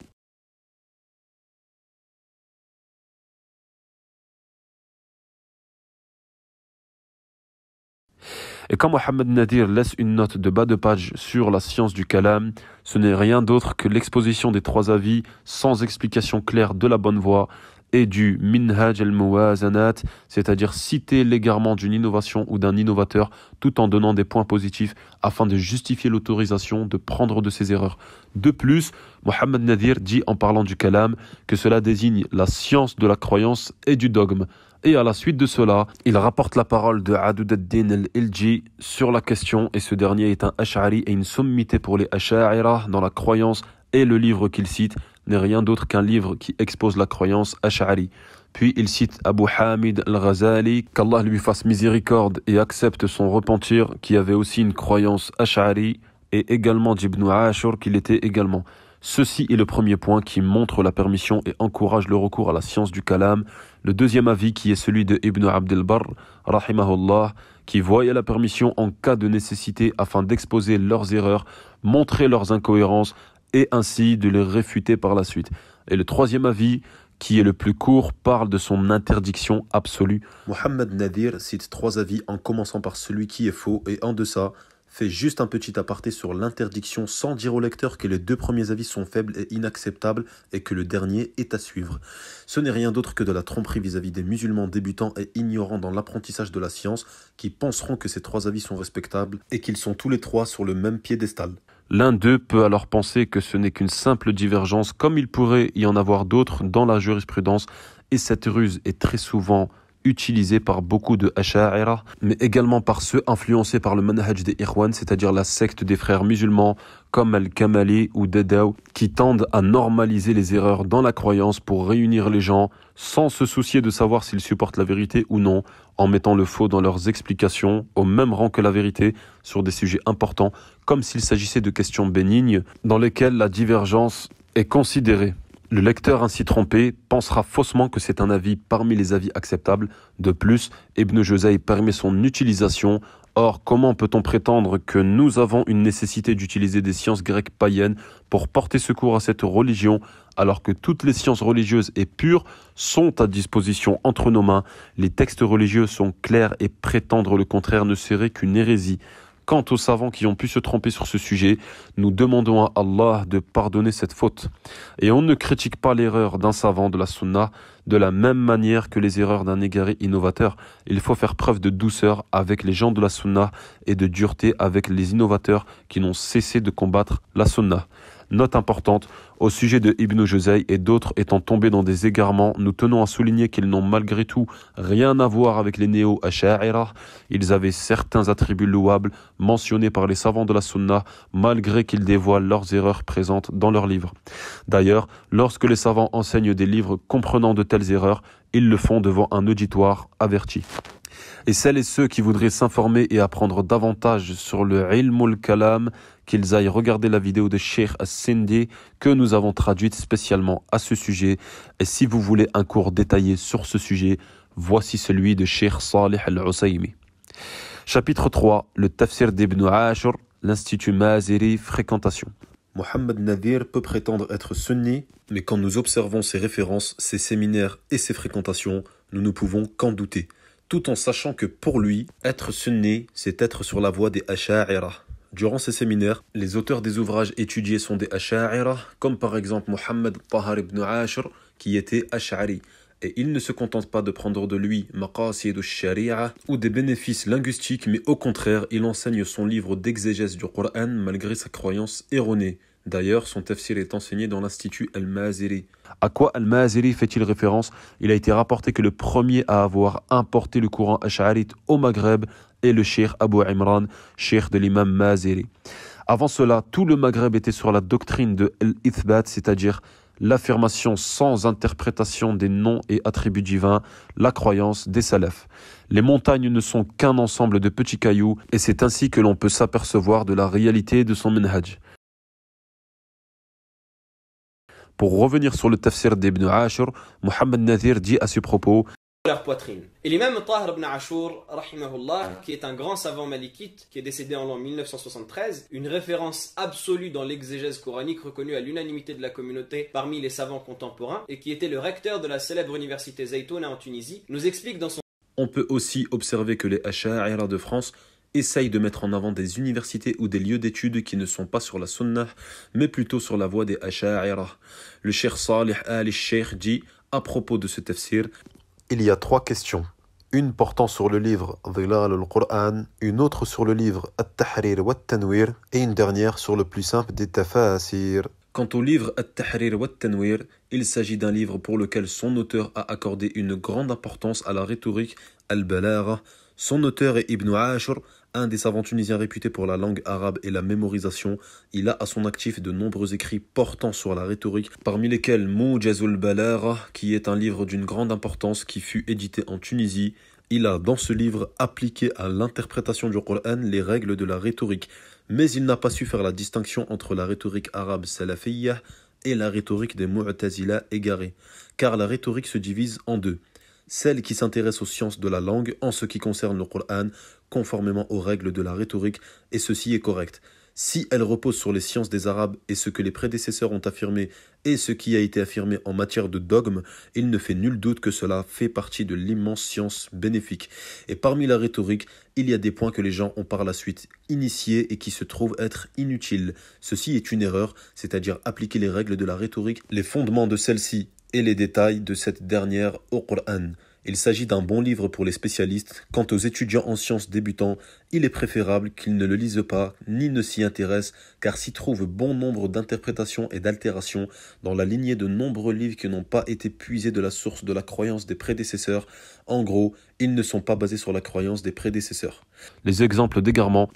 Et quand Mohammed Nadir laisse une note de bas de page sur la science du kalam, ce n'est rien d'autre que l'exposition des trois avis sans explication claire de la bonne voie et du minhaj al-muwazanat, c'est-à-dire citer l'égarement d'une innovation ou d'un innovateur tout en donnant des points positifs afin de justifier l'autorisation de prendre de ses erreurs. De plus, Mohammed Nadir dit en parlant du kalam que cela désigne la science de la croyance et du dogme. Et à la suite de cela, il rapporte la parole de Adud ad-Din al-Ilji sur la question, et ce dernier est un Ash'ari et une sommité pour les Asha'ira dans la croyance, et le livre qu'il cite n'est rien d'autre qu'un livre qui expose la croyance Ash'ari. Puis il cite Abu Hamid al-Ghazali, qu'Allah lui fasse miséricorde et accepte son repentir, qui avait aussi une croyance Ash'ari, et également d'Ibn Ashur qu'il était également. Ceci est le premier point qui montre la permission et encourage le recours à la science du kalam. Le deuxième avis qui est celui de Ibn Abd al-Barr, rahimahullah, qui voyait la permission en cas de nécessité afin d'exposer leurs erreurs, montrer leurs incohérences et ainsi de les réfuter par la suite. Et le troisième avis, qui est le plus court, parle de son interdiction absolue. Mohammed Nadir cite trois avis en commençant par celui qui est faux et en deçà fait juste un petit aparté sur l'interdiction sans dire au lecteur que les deux premiers avis sont faibles et inacceptables et que le dernier est à suivre. Ce n'est rien d'autre que de la tromperie vis-à-vis des musulmans débutants et ignorants dans l'apprentissage de la science qui penseront que ces trois avis sont respectables et qu'ils sont tous les trois sur le même piédestal. L'un d'eux peut alors penser que ce n'est qu'une simple divergence comme il pourrait y en avoir d'autres dans la jurisprudence et cette ruse est très souvent utilisé par beaucoup de Asha'ira, mais également par ceux influencés par le manhaj des Ikhwan, c'est-à-dire la secte des frères musulmans comme Al-Kamali ou Dadaw, qui tendent à normaliser les erreurs dans la croyance pour réunir les gens sans se soucier de savoir s'ils supportent la vérité ou non, en mettant le faux dans leurs explications au même rang que la vérité sur des sujets importants, comme s'il s'agissait de questions bénignes dans lesquelles la divergence est considérée. Le lecteur ainsi trompé pensera faussement que c'est un avis parmi les avis acceptables. De plus, Ibn Juzay permet son utilisation. Or, comment peut-on prétendre que nous avons une nécessité d'utiliser des sciences grecques païennes pour porter secours à cette religion, alors que toutes les sciences religieuses et pures sont à disposition entre nos mains? Les textes religieux sont clairs et prétendre le contraire ne serait qu'une hérésie. Quant aux savants qui ont pu se tromper sur ce sujet, nous demandons à Allah de pardonner cette faute. Et on ne critique pas l'erreur d'un savant de la sunna de la même manière que les erreurs d'un égaré innovateur. Il faut faire preuve de douceur avec les gens de la sunna et de dureté avec les innovateurs qui n'ont cessé de combattre la sunna. Note importante, au sujet de Ibn Juzay et d'autres étant tombés dans des égarements, nous tenons à souligner qu'ils n'ont malgré tout rien à voir avec les néo-asha'ira. Ils avaient certains attributs louables mentionnés par les savants de la sunna, malgré qu'ils dévoilent leurs erreurs présentes dans leurs livres. D'ailleurs, lorsque les savants enseignent des livres comprenant de telles erreurs, ils le font devant un auditoire averti. Et celles et ceux qui voudraient s'informer et apprendre davantage sur le ilmul kalam, qu'ils aillent regarder la vidéo de Cheikh As-Sindi que nous avons traduite spécialement à ce sujet. Et si vous voulez un cours détaillé sur ce sujet, voici celui de Cheikh Salih Al-Usaymi. Chapitre 3, le tafsir d'Ibn Ashur, l'Institut Maziri, fréquentation. Mohammed Nadir peut prétendre être sunni, mais quand nous observons ses références, ses séminaires et ses fréquentations, nous ne pouvons qu'en douter. Tout en sachant que pour lui, être sunni, c'est être sur la voie des Asha'ira. Durant ces séminaires, les auteurs des ouvrages étudiés sont des Asha'ira, comme par exemple Mohammed Tahar ibn Ashur, qui était Ash'ari. Et il ne se contente pas de prendre de lui Maqasid al-Shari'a ou des bénéfices linguistiques, mais au contraire, il enseigne son livre d'exégèse du Coran malgré sa croyance erronée. D'ailleurs, son tafsir est enseigné dans l'Institut Al-Maziri. À quoi Al-Maziri fait-il référence? Il a été rapporté que le premier à avoir importé le courant ash'arite au Maghreb est le cheikh Abu Imran, cheikh de l'imam Maziri. Avant cela, tout le Maghreb était sur la doctrine de Al-Ithbat, c'est-à-dire l'affirmation sans interprétation des noms et attributs divins, la croyance des salafs. Les montagnes ne sont qu'un ensemble de petits cailloux et c'est ainsi que l'on peut s'apercevoir de la réalité de son minhaj. Pour revenir sur le tafsir d'Ibn Ashur, Mohammed Nadir dit à ce propos leur poitrine. Et l'imam Tahir ibn Ashur, rahimahullah, qui est un grand savant malikite, qui est décédé en l'an 1973, une référence absolue dans l'exégèse coranique reconnue à l'unanimité de la communauté parmi les savants contemporains, et qui était le recteur de la célèbre université Zaytouna en Tunisie, nous explique dans son... On peut aussi observer que les Asha'ira de France essayent de mettre en avant des universités ou des lieux d'études qui ne sont pas sur la sunnah, mais plutôt sur la voie des Asha'ira. Le cheikh Salih al-Sheikh dit à propos de ce tafsir: il y a trois questions. Une portant sur le livre Dhilal al-Qur'an, une autre sur le livre At-Tahrir wa At-Tanwir et une dernière sur le plus simple des tafasir. Quant au livre At-Tahrir wa At-Tanwir, il s'agit d'un livre pour lequel son auteur a accordé une grande importance à la rhétorique al-Balagha. Son auteur est Ibn Ashur, un des savants tunisiens réputés pour la langue arabe et la mémorisation. Il a à son actif de nombreux écrits portant sur la rhétorique, parmi lesquels Mujazul Balagha, qui est un livre d'une grande importance qui fut édité en Tunisie. Il a dans ce livre appliqué à l'interprétation du Coran les règles de la rhétorique. mais il n'a pas su faire la distinction entre la rhétorique arabe salafiyya et la rhétorique des Mu'tazila égarés, car la rhétorique se divise en deux. Celle qui s'intéresse aux sciences de la langue en ce qui concerne le Coran, conformément aux règles de la rhétorique, et ceci est correct. Si elle repose sur les sciences des Arabes et ce que les prédécesseurs ont affirmé et ce qui a été affirmé en matière de dogme, il ne fait nul doute que cela fait partie de l'immense science bénéfique. Et parmi la rhétorique, il y a des points que les gens ont par la suite initiés et qui se trouvent être inutiles. Ceci est une erreur, c'est-à-dire appliquer les règles de la rhétorique, les fondements de celle-ci et les détails de cette dernière au Coran. Il s'agit d'un bon livre pour les spécialistes. Quant aux étudiants en sciences débutants, il est préférable qu'ils ne le lisent pas ni ne s'y intéressent, car s'y trouvent bon nombre d'interprétations et d'altérations dans la lignée de nombreux livres qui n'ont pas été puisés de la source de la croyance des prédécesseurs. En gros, ils ne sont pas basés sur la croyance des prédécesseurs. Les exemples d'égarement.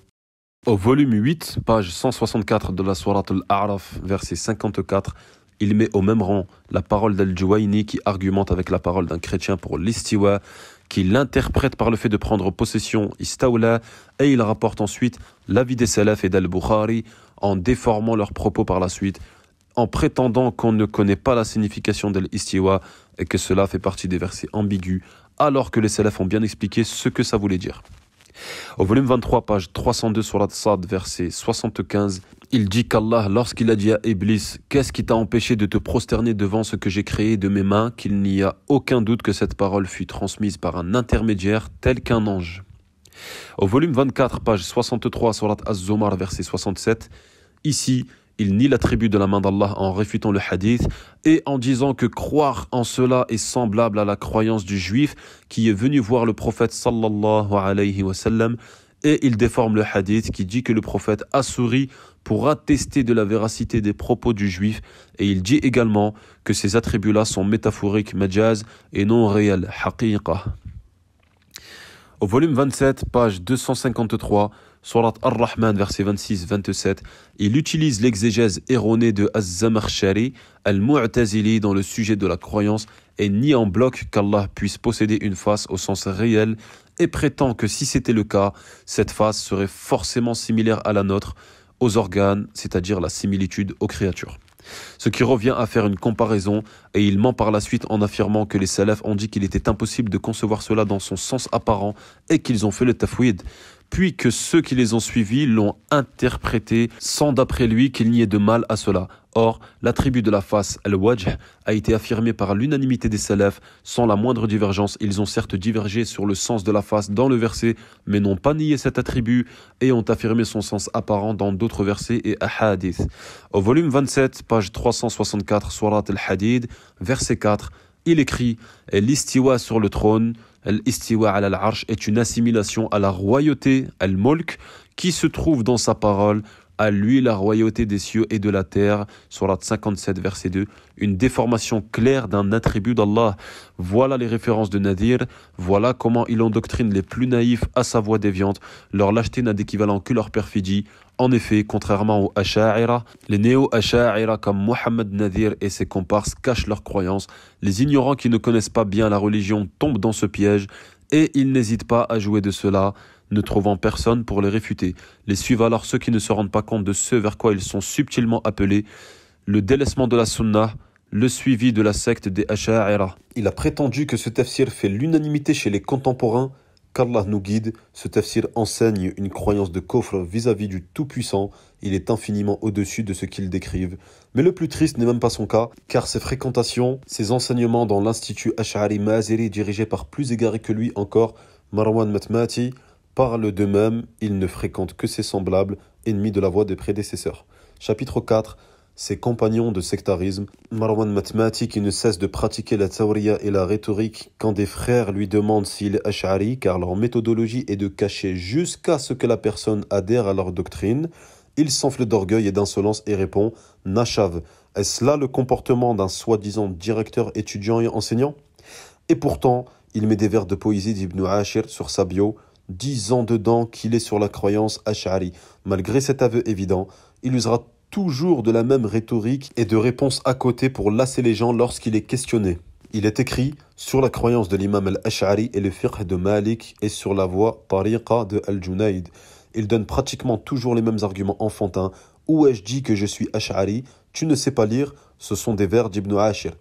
Au volume 8, page 164 de la Sourate Al-A'raf, verset 54, il met au même rang la parole d'Al-Juwayni qui argumente avec la parole d'un chrétien pour l'istiwa, qui l'interprète par le fait de prendre possession istawla, et il rapporte ensuite l'avis des salaf et d'Al-Bukhari en déformant leurs propos par la suite, en prétendant qu'on ne connaît pas la signification de l'istiwa et que cela fait partie des versets ambigus, alors que les salaf ont bien expliqué ce que ça voulait dire. Au volume 23, page 302, Surat Sad, verset 75, il dit qu'Allah, lorsqu'il a dit à Iblis « Qu'est-ce qui t'a empêché de te prosterner devant ce que j'ai créé de mes mains ?» qu'il n'y a aucun doute que cette parole fut transmise par un intermédiaire tel qu'un ange. Au volume 24, page 63, Surat Az-Zumar, verset 67, ici, il nie l'attribut de la main d'Allah en réfutant le hadith et en disant que croire en cela est semblable à la croyance du juif qui est venu voir le prophète sallallahu alayhi wa sallam, et il déforme le hadith qui dit que le prophète a souri pour attester de la véracité des propos du juif, et il dit également que ces attributs-là sont métaphoriques, majaz, et non réels, haqiqa. Au volume 27, page 253, Surat Ar-Rahman, verset 26-27, il utilise l'exégèse erronée de Az-Zamakhshari, Al-Mu'tazili dans le sujet de la croyance et nie en bloc qu'Allah puisse posséder une face au sens réel et prétend que si c'était le cas, cette face serait forcément similaire à la nôtre, aux organes, c'est-à-dire la similitude aux créatures. Ce qui revient à faire une comparaison, et il ment par la suite en affirmant que les salafs ont dit qu'il était impossible de concevoir cela dans son sens apparent et qu'ils ont fait le tafwid, puis que ceux qui les ont suivis l'ont interprété sans d'après lui qu'il n'y ait de mal à cela. Or, l'attribut de la face, al-wajh, a été affirmé par l'unanimité des salafs sans la moindre divergence. Ils ont certes divergé sur le sens de la face dans le verset, mais n'ont pas nié cet attribut et ont affirmé son sens apparent dans d'autres versets et ahadith. Au volume 27, page 364, Surat al-Hadid, verset 4, il écrit « L'istiwa sur le trône » Al-Istiwa al-Arsh est une assimilation à la royauté, al-Mulk, qui se trouve dans sa parole, à lui la royauté des cieux et de la terre, Surat 57, verset 2, une déformation claire d'un attribut d'Allah. Voilà les références de Nadir, voilà comment il endoctrine les plus naïfs à sa voix déviante, leur lâcheté n'a d'équivalent que leur perfidie. En effet, contrairement aux Asha'ira, les néo-Asha'ira comme Mohammed Nadir et ses comparses cachent leurs croyances. Les ignorants qui ne connaissent pas bien la religion tombent dans ce piège et ils n'hésitent pas à jouer de cela, ne trouvant personne pour les réfuter. Les suivent alors ceux qui ne se rendent pas compte de ce vers quoi ils sont subtilement appelés, le délaissement de la sunna, le suivi de la secte des Asha'ira. Il a prétendu que ce tafsir fait l'unanimité chez les contemporains. Qu'Allah nous guide, ce tafsir enseigne une croyance de kofr vis-à-vis du Tout-Puissant. Il est infiniment au-dessus de ce qu'ils décrivent. Mais le plus triste n'est même pas son cas, car ses fréquentations, ses enseignements dans l'institut Ash'ari Maziri dirigé par plus égaré que lui encore, Marwan Matmati, parlent d'eux-mêmes, ils ne fréquentent que ses semblables, ennemis de la voie des prédécesseurs. Chapitre 4. Ses compagnons de sectarisme, Marwan Matmati qui ne cesse de pratiquer la tawriya et la rhétorique quand des frères lui demandent s'il est ash'ari car leur méthodologie est de cacher jusqu'à ce que la personne adhère à leur doctrine, il s'enfle d'orgueil et d'insolence et répond « Nashav, est-ce là le comportement d'un soi-disant directeur étudiant et enseignant ?» Et pourtant, il met des vers de poésie d'Ibn Ashir sur sa bio, disant dedans qu'il est sur la croyance ash'ari. Malgré cet aveu évident, il usera toujours de la même rhétorique et de réponses à côté pour lasser les gens lorsqu'il est questionné. Il est écrit sur la croyance de l'imam al-Ash'ari et le fiqh de Malik et sur la voie tariqa de Al-Junayd. Il donne pratiquement toujours les mêmes arguments enfantins. Où ai-je dit que je suis Ash'ari? Tu ne sais pas lire, ce sont des vers d'Ibn Ashir.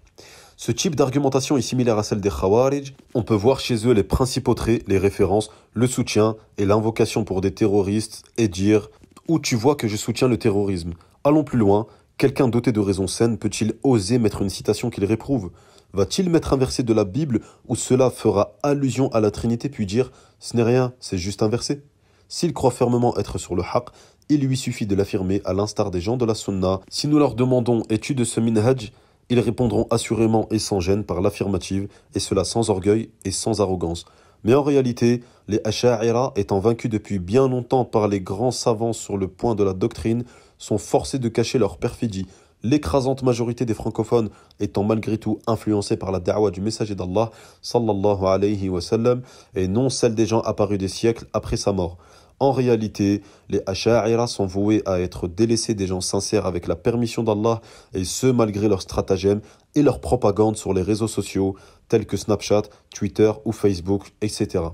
Ce type d'argumentation est similaire à celle des Khawarij. On peut voir chez eux les principaux traits, les références, le soutien et l'invocation pour des terroristes et dire « Où tu vois que je soutiens le terrorisme ?» Allons plus loin. Quelqu'un doté de raison saine peut-il oser mettre une citation qu'il réprouve? Va-t-il mettre un verset de la Bible où cela fera allusion à la Trinité puis dire « Ce n'est rien, c'est juste un verset ?» S'il croit fermement être sur le haqq, il lui suffit de l'affirmer à l'instar des gens de la sunna. Si nous leur demandons « Es-tu de ce minhaj ?» ils répondront assurément et sans gêne par l'affirmative, et cela sans orgueil et sans arrogance. Mais en réalité, les Asha'ira, étant vaincus depuis bien longtemps par les grands savants sur le point de la doctrine, sont forcés de cacher leur perfidie. L'écrasante majorité des francophones étant malgré tout influencés par la da'wa du messager d'Allah, sallallahu alayhi wa sallam, et non celle des gens apparus des siècles après sa mort. En réalité, les Asha'ira sont voués à être délaissés des gens sincères avec la permission d'Allah, et ce malgré leurs stratagèmes et leur propagande sur les réseaux sociaux tels que Snapchat, Twitter ou Facebook, etc.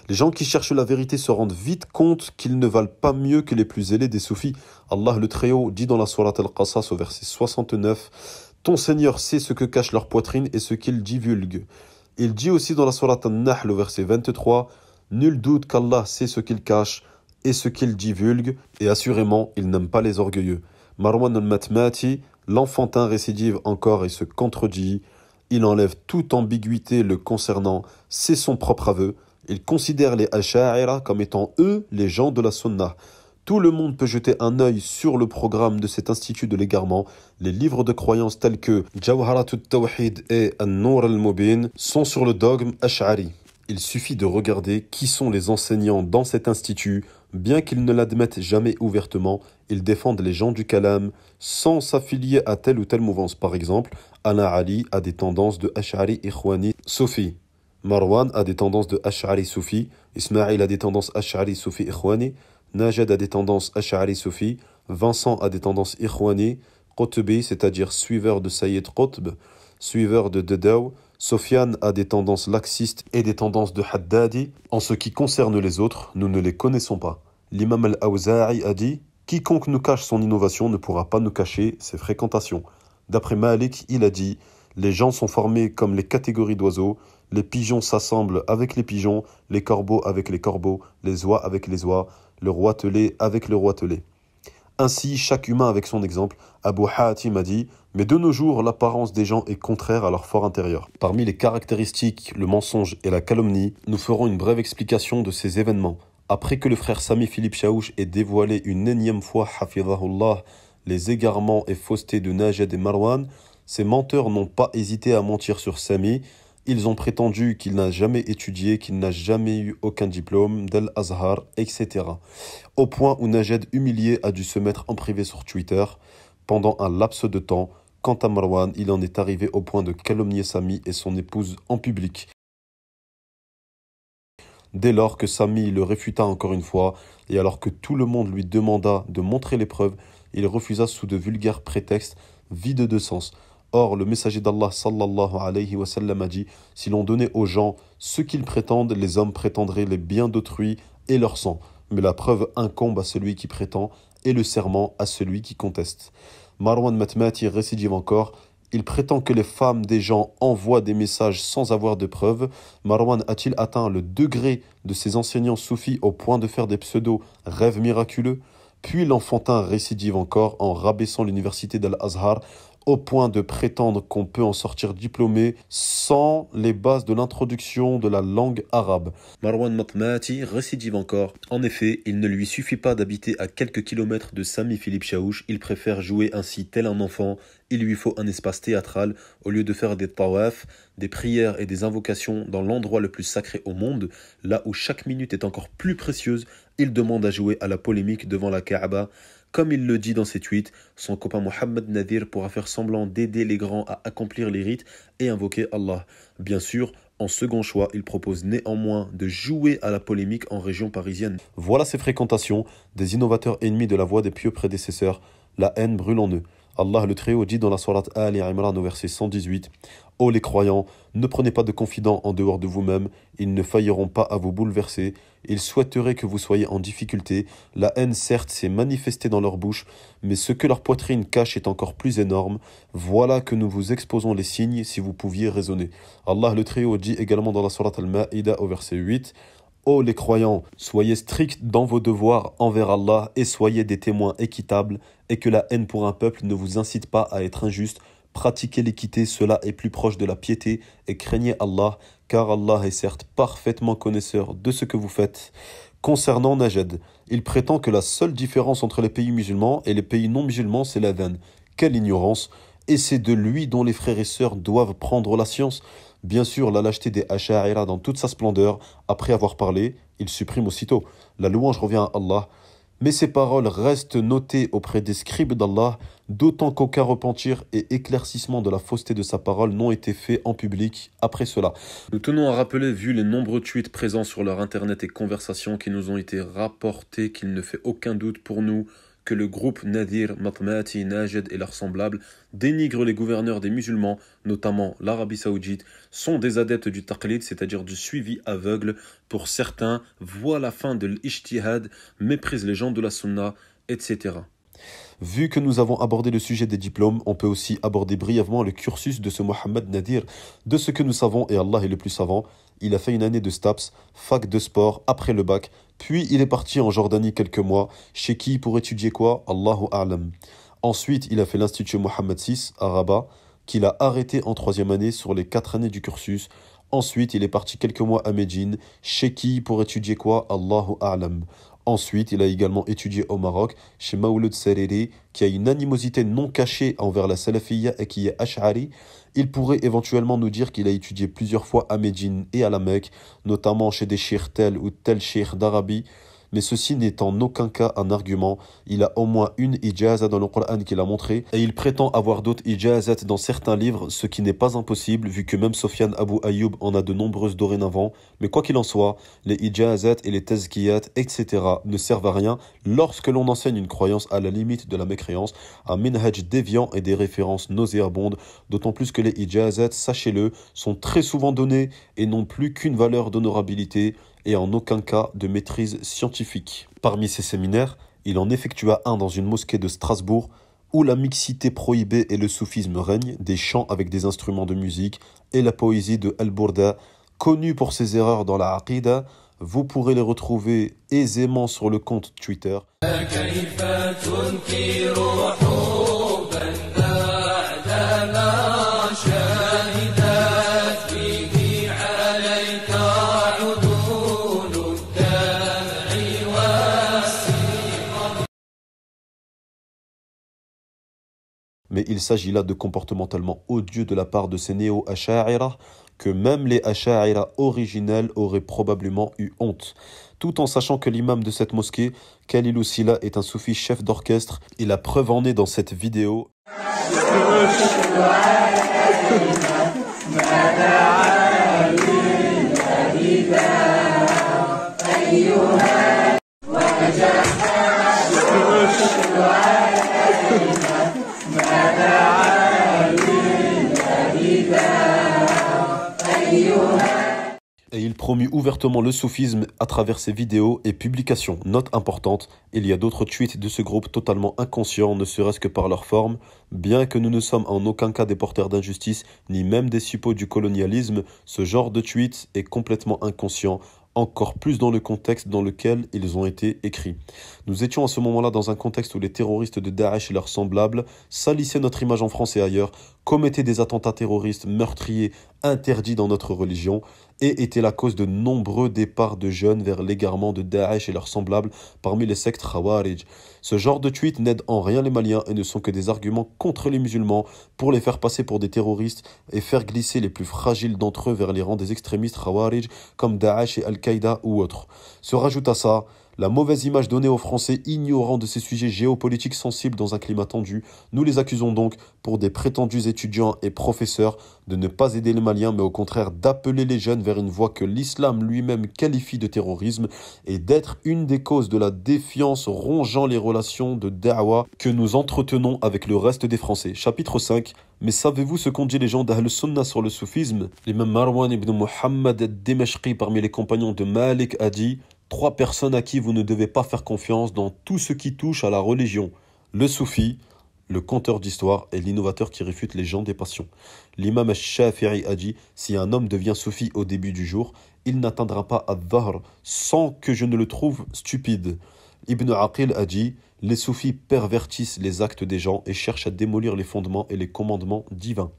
Les gens qui cherchent la vérité se rendent vite compte qu'ils ne valent pas mieux que les plus zélés des soufis. Allah le Très-Haut dit dans la sourate Al-Qasas au verset 69 « Ton Seigneur sait ce que cache leur poitrine et ce qu'ils divulguent. » Il dit aussi dans la sourate An-Nahl au verset 23 « Nul doute qu'Allah sait ce qu'il cache et ce qu'il divulgue, et assurément, il n'aime pas les orgueilleux. » Marwan al-Matmati, l'enfantin récidive encore et se contredit. Il enlève toute ambiguïté le concernant, c'est son propre aveu. Il considère les Asha'ira comme étant eux les gens de la Sunnah. Tout le monde peut jeter un œil sur le programme de cet institut de l'égarement. Les livres de croyance tels que Jawharatut Tawhid et An-Nur al-Mubin sont sur le dogme Ash'ari. Il suffit de regarder qui sont les enseignants dans cet institut. Bien qu'ils ne l'admettent jamais ouvertement, ils défendent les gens du kalam sans s'affilier à telle ou telle mouvance. Par exemple, Ala Ali a des tendances de Ash'ari Ikhwani Soufi. Marwan a des tendances de Ash'ari Soufi. Ismaïl a des tendances Ash'ari Soufi Ikhwani. Najed a des tendances Ash'ari Soufi. Vincent a des tendances Ikhwani. Qutbi, c'est-à-dire suiveur de Sayyid Qutb, suiveur de Dedaw. Sofiane a des tendances laxistes et des tendances de Haddadi. En ce qui concerne les autres, nous ne les connaissons pas. L'imam al-Awza'i a dit « Quiconque nous cache son innovation ne pourra pas nous cacher ses fréquentations ». D'après Malik, il a dit « Les gens sont formés comme les catégories d'oiseaux. Les pigeons s'assemblent avec les pigeons, les corbeaux avec les corbeaux, les oies avec les oies, le roitelet avec le roitelet. » Ainsi, chaque humain avec son exemple. Abu Hatim a dit « Mais de nos jours, l'apparence des gens est contraire à leur fort intérieur. » Parmi les caractéristiques, le mensonge et la calomnie, nous ferons une brève explication de ces événements. Après que le frère Sami Philippe Chaouch ait dévoilé une énième fois, hafidhahullah, les égarements et faussetés de Najed et Marwan, ces menteurs n'ont pas hésité à mentir sur Sami. Ils ont prétendu qu'il n'a jamais étudié, qu'il n'a jamais eu aucun diplôme, d'Al-Azhar, etc. Au point où Najed, humilié, a dû se mettre en privé sur Twitter pendant un laps de temps. Quant à Marwan, il en est arrivé au point de calomnier Sami et son épouse en public. Dès lors que Sami le réfuta encore une fois, et alors que tout le monde lui demanda de montrer les preuves, il refusa sous de vulgaires prétextes vides de sens. Or, le messager d'Allah sallallahu alayhi wa sallam a dit « Si l'on donnait aux gens ce qu'ils prétendent, les hommes prétendraient les biens d'autrui et leur sang. Mais la preuve incombe à celui qui prétend et le serment à celui qui conteste. » Marwan Matmati récidive encore. Il prétend que les femmes des gens envoient des messages sans avoir de preuves. Marwan a-t-il atteint le degré de ses enseignants soufis au point de faire des pseudo-rêves miraculeux? Puis l'enfantin récidive encore en rabaissant l'université d'Al-Azhar au point de prétendre qu'on peut en sortir diplômé sans les bases de l'introduction de la langue arabe. Marwan Matmati récidive encore. En effet, il ne lui suffit pas d'habiter à quelques kilomètres de Sami Philippe Chaouch, il préfère jouer ainsi tel un enfant. Il lui faut un espace théâtral au lieu de faire des tawaf, des prières et des invocations dans l'endroit le plus sacré au monde, là où chaque minute est encore plus précieuse. Il demande à jouer à la polémique devant la Kaaba. Comme il le dit dans ses tweets, son copain Mohamed Nadir pourra faire semblant d'aider les grands à accomplir les rites et invoquer Allah. Bien sûr, en second choix, il propose néanmoins de jouer à la polémique en région parisienne. Voilà ses fréquentations, des innovateurs ennemis de la voie des pieux prédécesseurs. La haine brûle en eux. Allah le Très-Haut dit dans la sourate Ali Imran au verset 118: Ô les croyants, ne prenez pas de confidents en dehors de vous-même, ils ne failliront pas à vous bouleverser, ils souhaiteraient que vous soyez en difficulté, la haine certes s'est manifestée dans leur bouche, mais ce que leur poitrine cache est encore plus énorme, voilà que nous vous exposons les signes si vous pouviez raisonner. Allah le Très-Haut dit également dans la sourate Al-Ma'ida au verset 8: Ô les croyants, soyez stricts dans vos devoirs envers Allah et soyez des témoins équitables, et que la haine pour un peuple ne vous incite pas à être injuste. Pratiquez l'équité, cela est plus proche de la piété, et craignez Allah, car Allah est certes parfaitement connaisseur de ce que vous faites. Concernant Najed, il prétend que la seule différence entre les pays musulmans et les pays non musulmans, c'est l'adhan. Quelle ignorance! Et c'est de lui dont les frères et sœurs doivent prendre la science. Bien sûr, la lâcheté des Asha'ira dans toute sa splendeur, après avoir parlé, il supprime aussitôt. La louange revient à Allah. Mais ces paroles restent notées auprès des scribes d'Allah, d'autant qu'aucun repentir et éclaircissement de la fausseté de sa parole n'ont été faits en public après cela. Nous tenons à rappeler, vu les nombreux tweets présents sur leur internet et conversations qui nous ont été rapportés, qu'il ne fait aucun doute pour nous que le groupe Nadir, Matmati, Najed et leurs semblables dénigrent les gouverneurs des musulmans, notamment l'Arabie Saoudite, sont des adeptes du taqlid, c'est-à-dire du suivi aveugle. Pour certains, voient la fin de l'ijtihad, méprisent les gens de la sunna, etc. Vu que nous avons abordé le sujet des diplômes, on peut aussi aborder brièvement le cursus de ce Mohamed Nadir. De ce que nous savons, et Allah est le plus savant, il a fait une année de STAPS, fac de sport, après le bac, puis il est parti en Jordanie quelques mois, chez qui pour étudier quoi? Allahu A'lam. Ensuite, il a fait l'Institut Mohammed VI à Rabat, qu'il a arrêté en 3e année sur les 4 années du cursus. Ensuite, il est parti quelques mois à Médine, chez qui pour étudier quoi? Allahu A'lam. Ensuite, il a également étudié au Maroc, chez Maouloud Sereri, qui a une animosité non cachée envers la Salafiyya et qui est Ash'ari. Il pourrait éventuellement nous dire qu'il a étudié plusieurs fois à Médine et à la Mecque, notamment chez des cheikhs tel ou tel cheikh d'Arabie. Mais ceci n'est en aucun cas un argument. Il a au moins une ijaza dans le Coran qu'il a montré, et il prétend avoir d'autres ijazat dans certains livres, ce qui n'est pas impossible, vu que même Sofiane Abu Ayoub en a de nombreuses dorénavant. Mais quoi qu'il en soit, les ijazat et les tazkiyat, etc. ne servent à rien lorsque l'on enseigne une croyance à la limite de la mécréance, un minhaj déviant et des références nauséabondes, d'autant plus que les ijazat, sachez-le, sont très souvent donnés et n'ont plus qu'une valeur d'honorabilité, et en aucun cas de maîtrise scientifique. Parmi ces séminaires, il en effectua un dans une mosquée de Strasbourg, où la mixité prohibée et le soufisme règnent, des chants avec des instruments de musique et la poésie de Al-Burda, connu pour ses erreurs dans la aqida. Vous pourrez les retrouver aisément sur le compte Twitter. Mais il s'agit là de comportements tellement odieux de la part de ces néo-Asha'ira que même les Asha'ira originels auraient probablement eu honte. Tout en sachant que l'imam de cette mosquée, Khalil Silla, est un soufi chef d'orchestre, et la preuve en est dans cette vidéo. Et il promut ouvertement le soufisme à travers ses vidéos et publications. Note importante, il y a d'autres tweets de ce groupe totalement inconscients, ne serait-ce que par leur forme. Bien que nous ne sommes en aucun cas des porteurs d'injustice, ni même des suppôts du colonialisme, ce genre de tweet est complètement inconscient, encore plus dans le contexte dans lequel ils ont été écrits. Nous étions à ce moment-là dans un contexte où les terroristes de Daesh et leurs semblables salissaient notre image en France et ailleurs, commettaient des attentats terroristes meurtriers interdits dans notre religion et étaient la cause de nombreux départs de jeunes vers l'égarement de Daesh et leurs semblables parmi les sectes Khawarij. Ce genre de tweets n'aide en rien les Maliens et ne sont que des arguments contre les musulmans pour les faire passer pour des terroristes et faire glisser les plus fragiles d'entre eux vers les rangs des extrémistes Khawarij comme Daesh et Al-Qaïda ou autres. Se rajoute à ça La mauvaise image donnée aux Français ignorant de ces sujets géopolitiques sensibles dans un climat tendu, nous les accusons donc, pour des prétendus étudiants et professeurs, de ne pas aider les Maliens, mais au contraire d'appeler les jeunes vers une voie que l'islam lui-même qualifie de terrorisme et d'être une des causes de la défiance rongeant les relations de da'wa que nous entretenons avec le reste des Français. Chapitre 5. Mais savez-vous ce qu'ont dit les gens d'Ahl Sunnah sur le soufisme? L'imam Marwan ibn Muhammad al-Dimashqi, parmi les compagnons de Malik, a dit: 3 personnes à qui vous ne devez pas faire confiance dans tout ce qui touche à la religion: le soufi, le conteur d'histoire et l'innovateur qui réfute les gens des passions. L'imam al-Shafi'i a dit: si un homme devient soufi au début du jour, il n'atteindra pas ad-Dhahr sans que je ne le trouve stupide. Ibn Aqil a dit: les soufis pervertissent les actes des gens et cherchent à démolir les fondements et les commandements divins.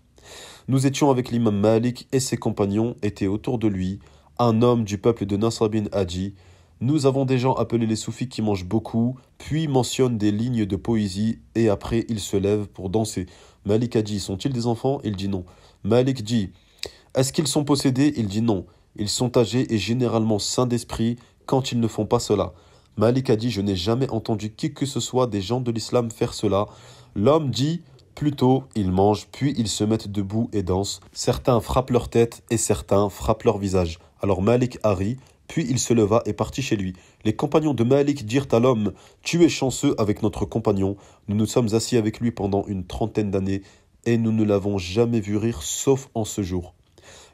Nous étions avec l'imam Malik et ses compagnons étaient autour de lui. Un homme du peuple de Nasrabin a dit: nous avons des gens appelés les soufis qui mangent beaucoup, puis mentionnent des lignes de poésie et après ils se lèvent pour danser. Malik a dit: sont-ils des enfants? Il dit non. Malik dit: est-ce qu'ils sont possédés? Il dit non. Ils sont âgés et généralement sains d'esprit quand ils ne font pas cela. Malik a dit: je n'ai jamais entendu qui que ce soit des gens de l'islam faire cela. L'homme dit: plutôt, ils mangent, puis ils se mettent debout et dansent. Certains frappent leur tête et certains frappent leur visage. Alors Malik a ri, puis il se leva et partit chez lui. Les compagnons de Malik dirent à l'homme: tu es chanceux avec notre compagnon. Nous nous sommes assis avec lui pendant une 30aine d'années et nous ne l'avons jamais vu rire sauf en ce jour.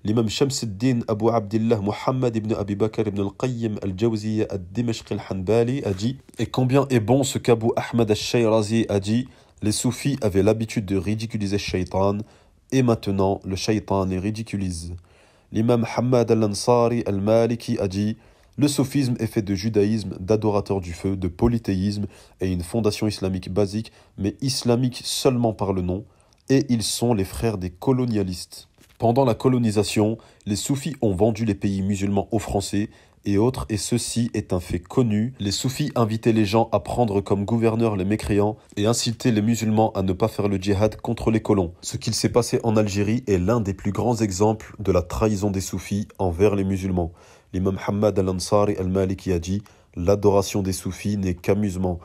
L'imam Shamsuddin Abu Abdillah Muhammad ibn Abi Bakr ibn al-Qayyim al-Jawziyya al-Dimashqi al-Hanbali a dit: et combien est bon ce qu'Abu Ahmad al-Shayrazi a dit: les soufis avaient l'habitude de ridiculiser Shaitan et maintenant le Shaitan les ridiculise. L'imam Hamad al-Ansari al-Maliki a dit: le soufisme est fait de judaïsme, d'adorateurs du feu, de polythéisme et une fondation islamique basique, mais islamique seulement par le nom, et ils sont les frères des colonialistes. Pendant la colonisation, les soufis ont vendu les pays musulmans aux Français et autres, et ceci est un fait connu. Les soufis invitaient les gens à prendre comme gouverneurs les mécréants et incitaient les musulmans à ne pas faire le djihad contre les colons. Ce qu'il s'est passé en Algérie est l'un des plus grands exemples de la trahison des soufis envers les musulmans. L'imam Hamad al-Ansari al-Maliki a dit: l'adoration des soufis n'est qu'amusement.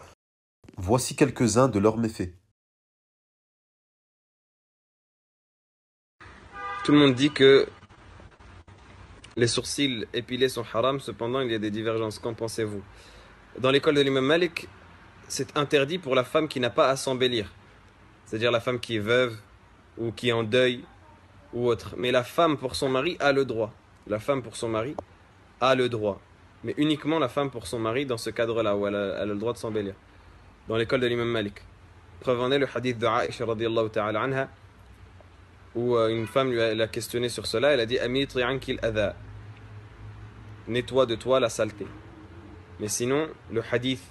Voici quelques-uns de leurs méfaits. Tout le monde dit que les sourcils épilés sont haram, cependant il y a des divergences. Qu'en pensez-vous? Dans l'école de l'imam Malik, c'est interdit pour la femme qui n'a pas à s'embellir. C'est-à-dire la femme qui est veuve ou qui est en deuil ou autre. Mais la femme pour son mari a le droit. La femme pour son mari a le droit. Mais uniquement la femme pour son mari dans ce cadre-là où elle a le droit de s'embellir. Dans l'école de l'imam Malik. Preuve en est le hadith de Aïcha radiyallahu ta'ala anha, où une femme l'a questionné sur cela. Elle a dit: Amitri ankil adha, nettoie de toi la saleté. Mais sinon, le hadith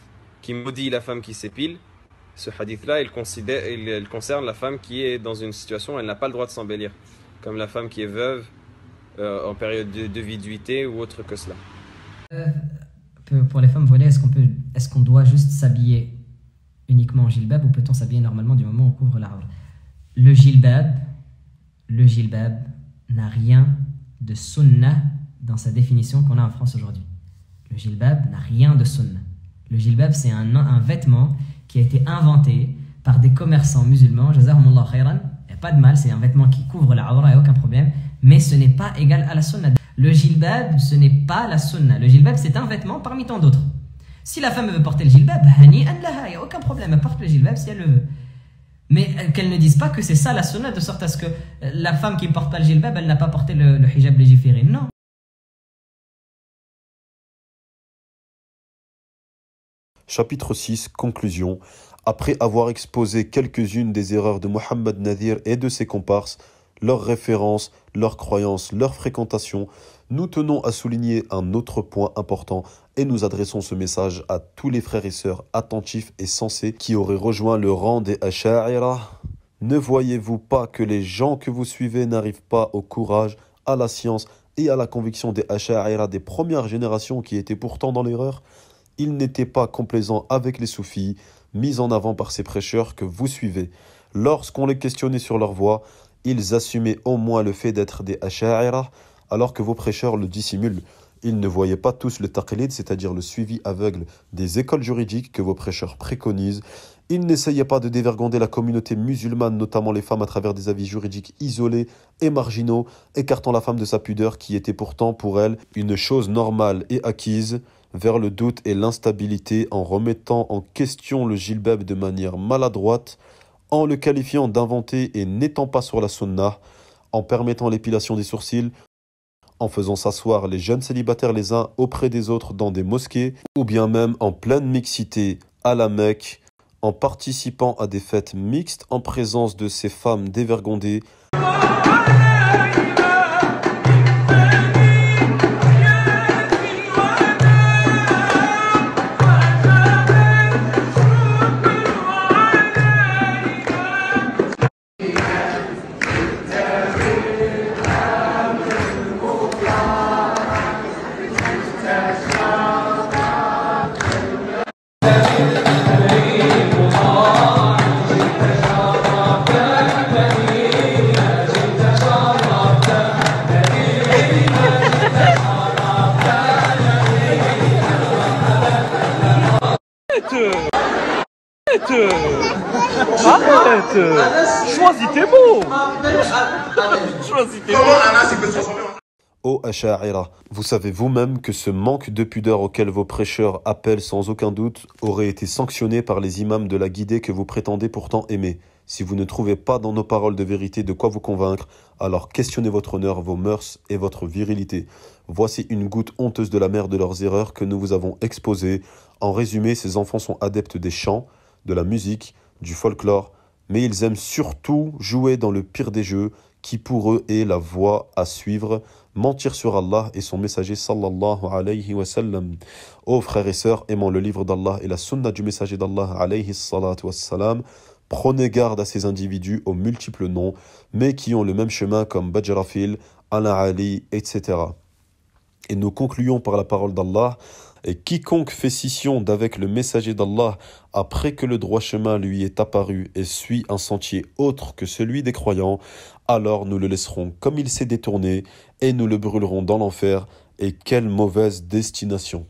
qui maudit la femme qui s'épile, ce hadith-là, il concerne la femme qui est dans une situation où elle n'a pas le droit de s'embellir, comme la femme qui est veuve en période de viduité ou autre que cela. Pour les femmes voilées, est-ce qu'on doit juste s'habiller uniquement en jilbab ou peut-on s'habiller normalement du moment où on couvre la awra? Le jilbab n'a rien de sunnah dans sa définition qu'on a en France aujourd'hui. Le jilbab n'a rien de sunnah. Le jilbab, c'est un vêtement qui a été inventé par des commerçants musulmans. Jazahumullah khayran. Il n'y a pas de mal, c'est un vêtement qui couvre la awra, il n'y a aucun problème. Mais ce n'est pas égal à la sunnah. Le jilbab, ce n'est pas la sunnah. Le jilbab, c'est un vêtement parmi tant d'autres. Si la femme veut porter le jilbab, il n'y a aucun problème. Elle porte le jilbab si elle le veut. Mais qu'elle ne dise pas que c'est ça la sunnah, de sorte à ce que la femme qui ne porte pas le jilbab, elle n'a pas porté le hijab légiféré. Non. Chapitre 6, conclusion. Après avoir exposé quelques-unes des erreurs de Mohammed Nadir et de ses comparses, leurs références, leurs croyances, leurs fréquentations, nous tenons à souligner un autre point important et nous adressons ce message à tous les frères et sœurs attentifs et sensés qui auraient rejoint le rang des Asha'ira. Ne voyez-vous pas que les gens que vous suivez n'arrivent pas au courage, à la science et à la conviction des Asha'ira des premières générations qui étaient pourtant dans l'erreur? Ils n'étaient pas complaisants avec les soufis, mis en avant par ces prêcheurs que vous suivez. Lorsqu'on les questionnait sur leur voie, ils assumaient au moins le fait d'être des Asha'ira, alors que vos prêcheurs le dissimulent. Ils ne voyaient pas tous le taqlid, c'est-à-dire le suivi aveugle des écoles juridiques que vos prêcheurs préconisent. Ils n'essayaient pas de dévergonder la communauté musulmane, notamment les femmes, à travers des avis juridiques isolés et marginaux, écartant la femme de sa pudeur qui était pourtant pour elle une chose normale et acquise, vers le doute et l'instabilité, en remettant en question le djilbab de manière maladroite, en le qualifiant d'inventé et n'étant pas sur la sunnah, en permettant l'épilation des sourcils, en faisant s'asseoir les jeunes célibataires les uns auprès des autres dans des mosquées, ou bien même en pleine mixité à la Mecque, en participant à des fêtes mixtes en présence de ces femmes dévergondées. Choisis tes mots. Choisis tes mots. Ô Asha'ira, vous savez vous-même que ce manque de pudeur auquel vos prêcheurs appellent sans aucun doute aurait été sanctionné par les imams de la guidée que vous prétendez pourtant aimer. Si vous ne trouvez pas dans nos paroles de vérité de quoi vous convaincre, alors questionnez votre honneur, vos mœurs et votre virilité. Voici une goutte honteuse de la mer de leurs erreurs que nous vous avons exposée. En résumé, ces enfants sont adeptes des chants, de la musique, du folklore, mais ils aiment surtout jouer dans le pire des jeux, qui pour eux est la voie à suivre, mentir sur Allah et son messager sallallahu alayhi wa sallam. Ô frères et sœurs, aimant le livre d'Allah et la sunna du messager d'Allah alayhi salatu wassalam, prenez garde à ces individus aux multiples noms, mais qui ont le même chemin comme Bajrafil, Alain Ali, etc. Et nous concluons par la parole d'Allah. Et quiconque fait scission d'avec le messager d'Allah après que le droit chemin lui est apparu et suit un sentier autre que celui des croyants, alors nous le laisserons comme il s'est détourné et nous le brûlerons dans l'enfer. Et quelle mauvaise destination!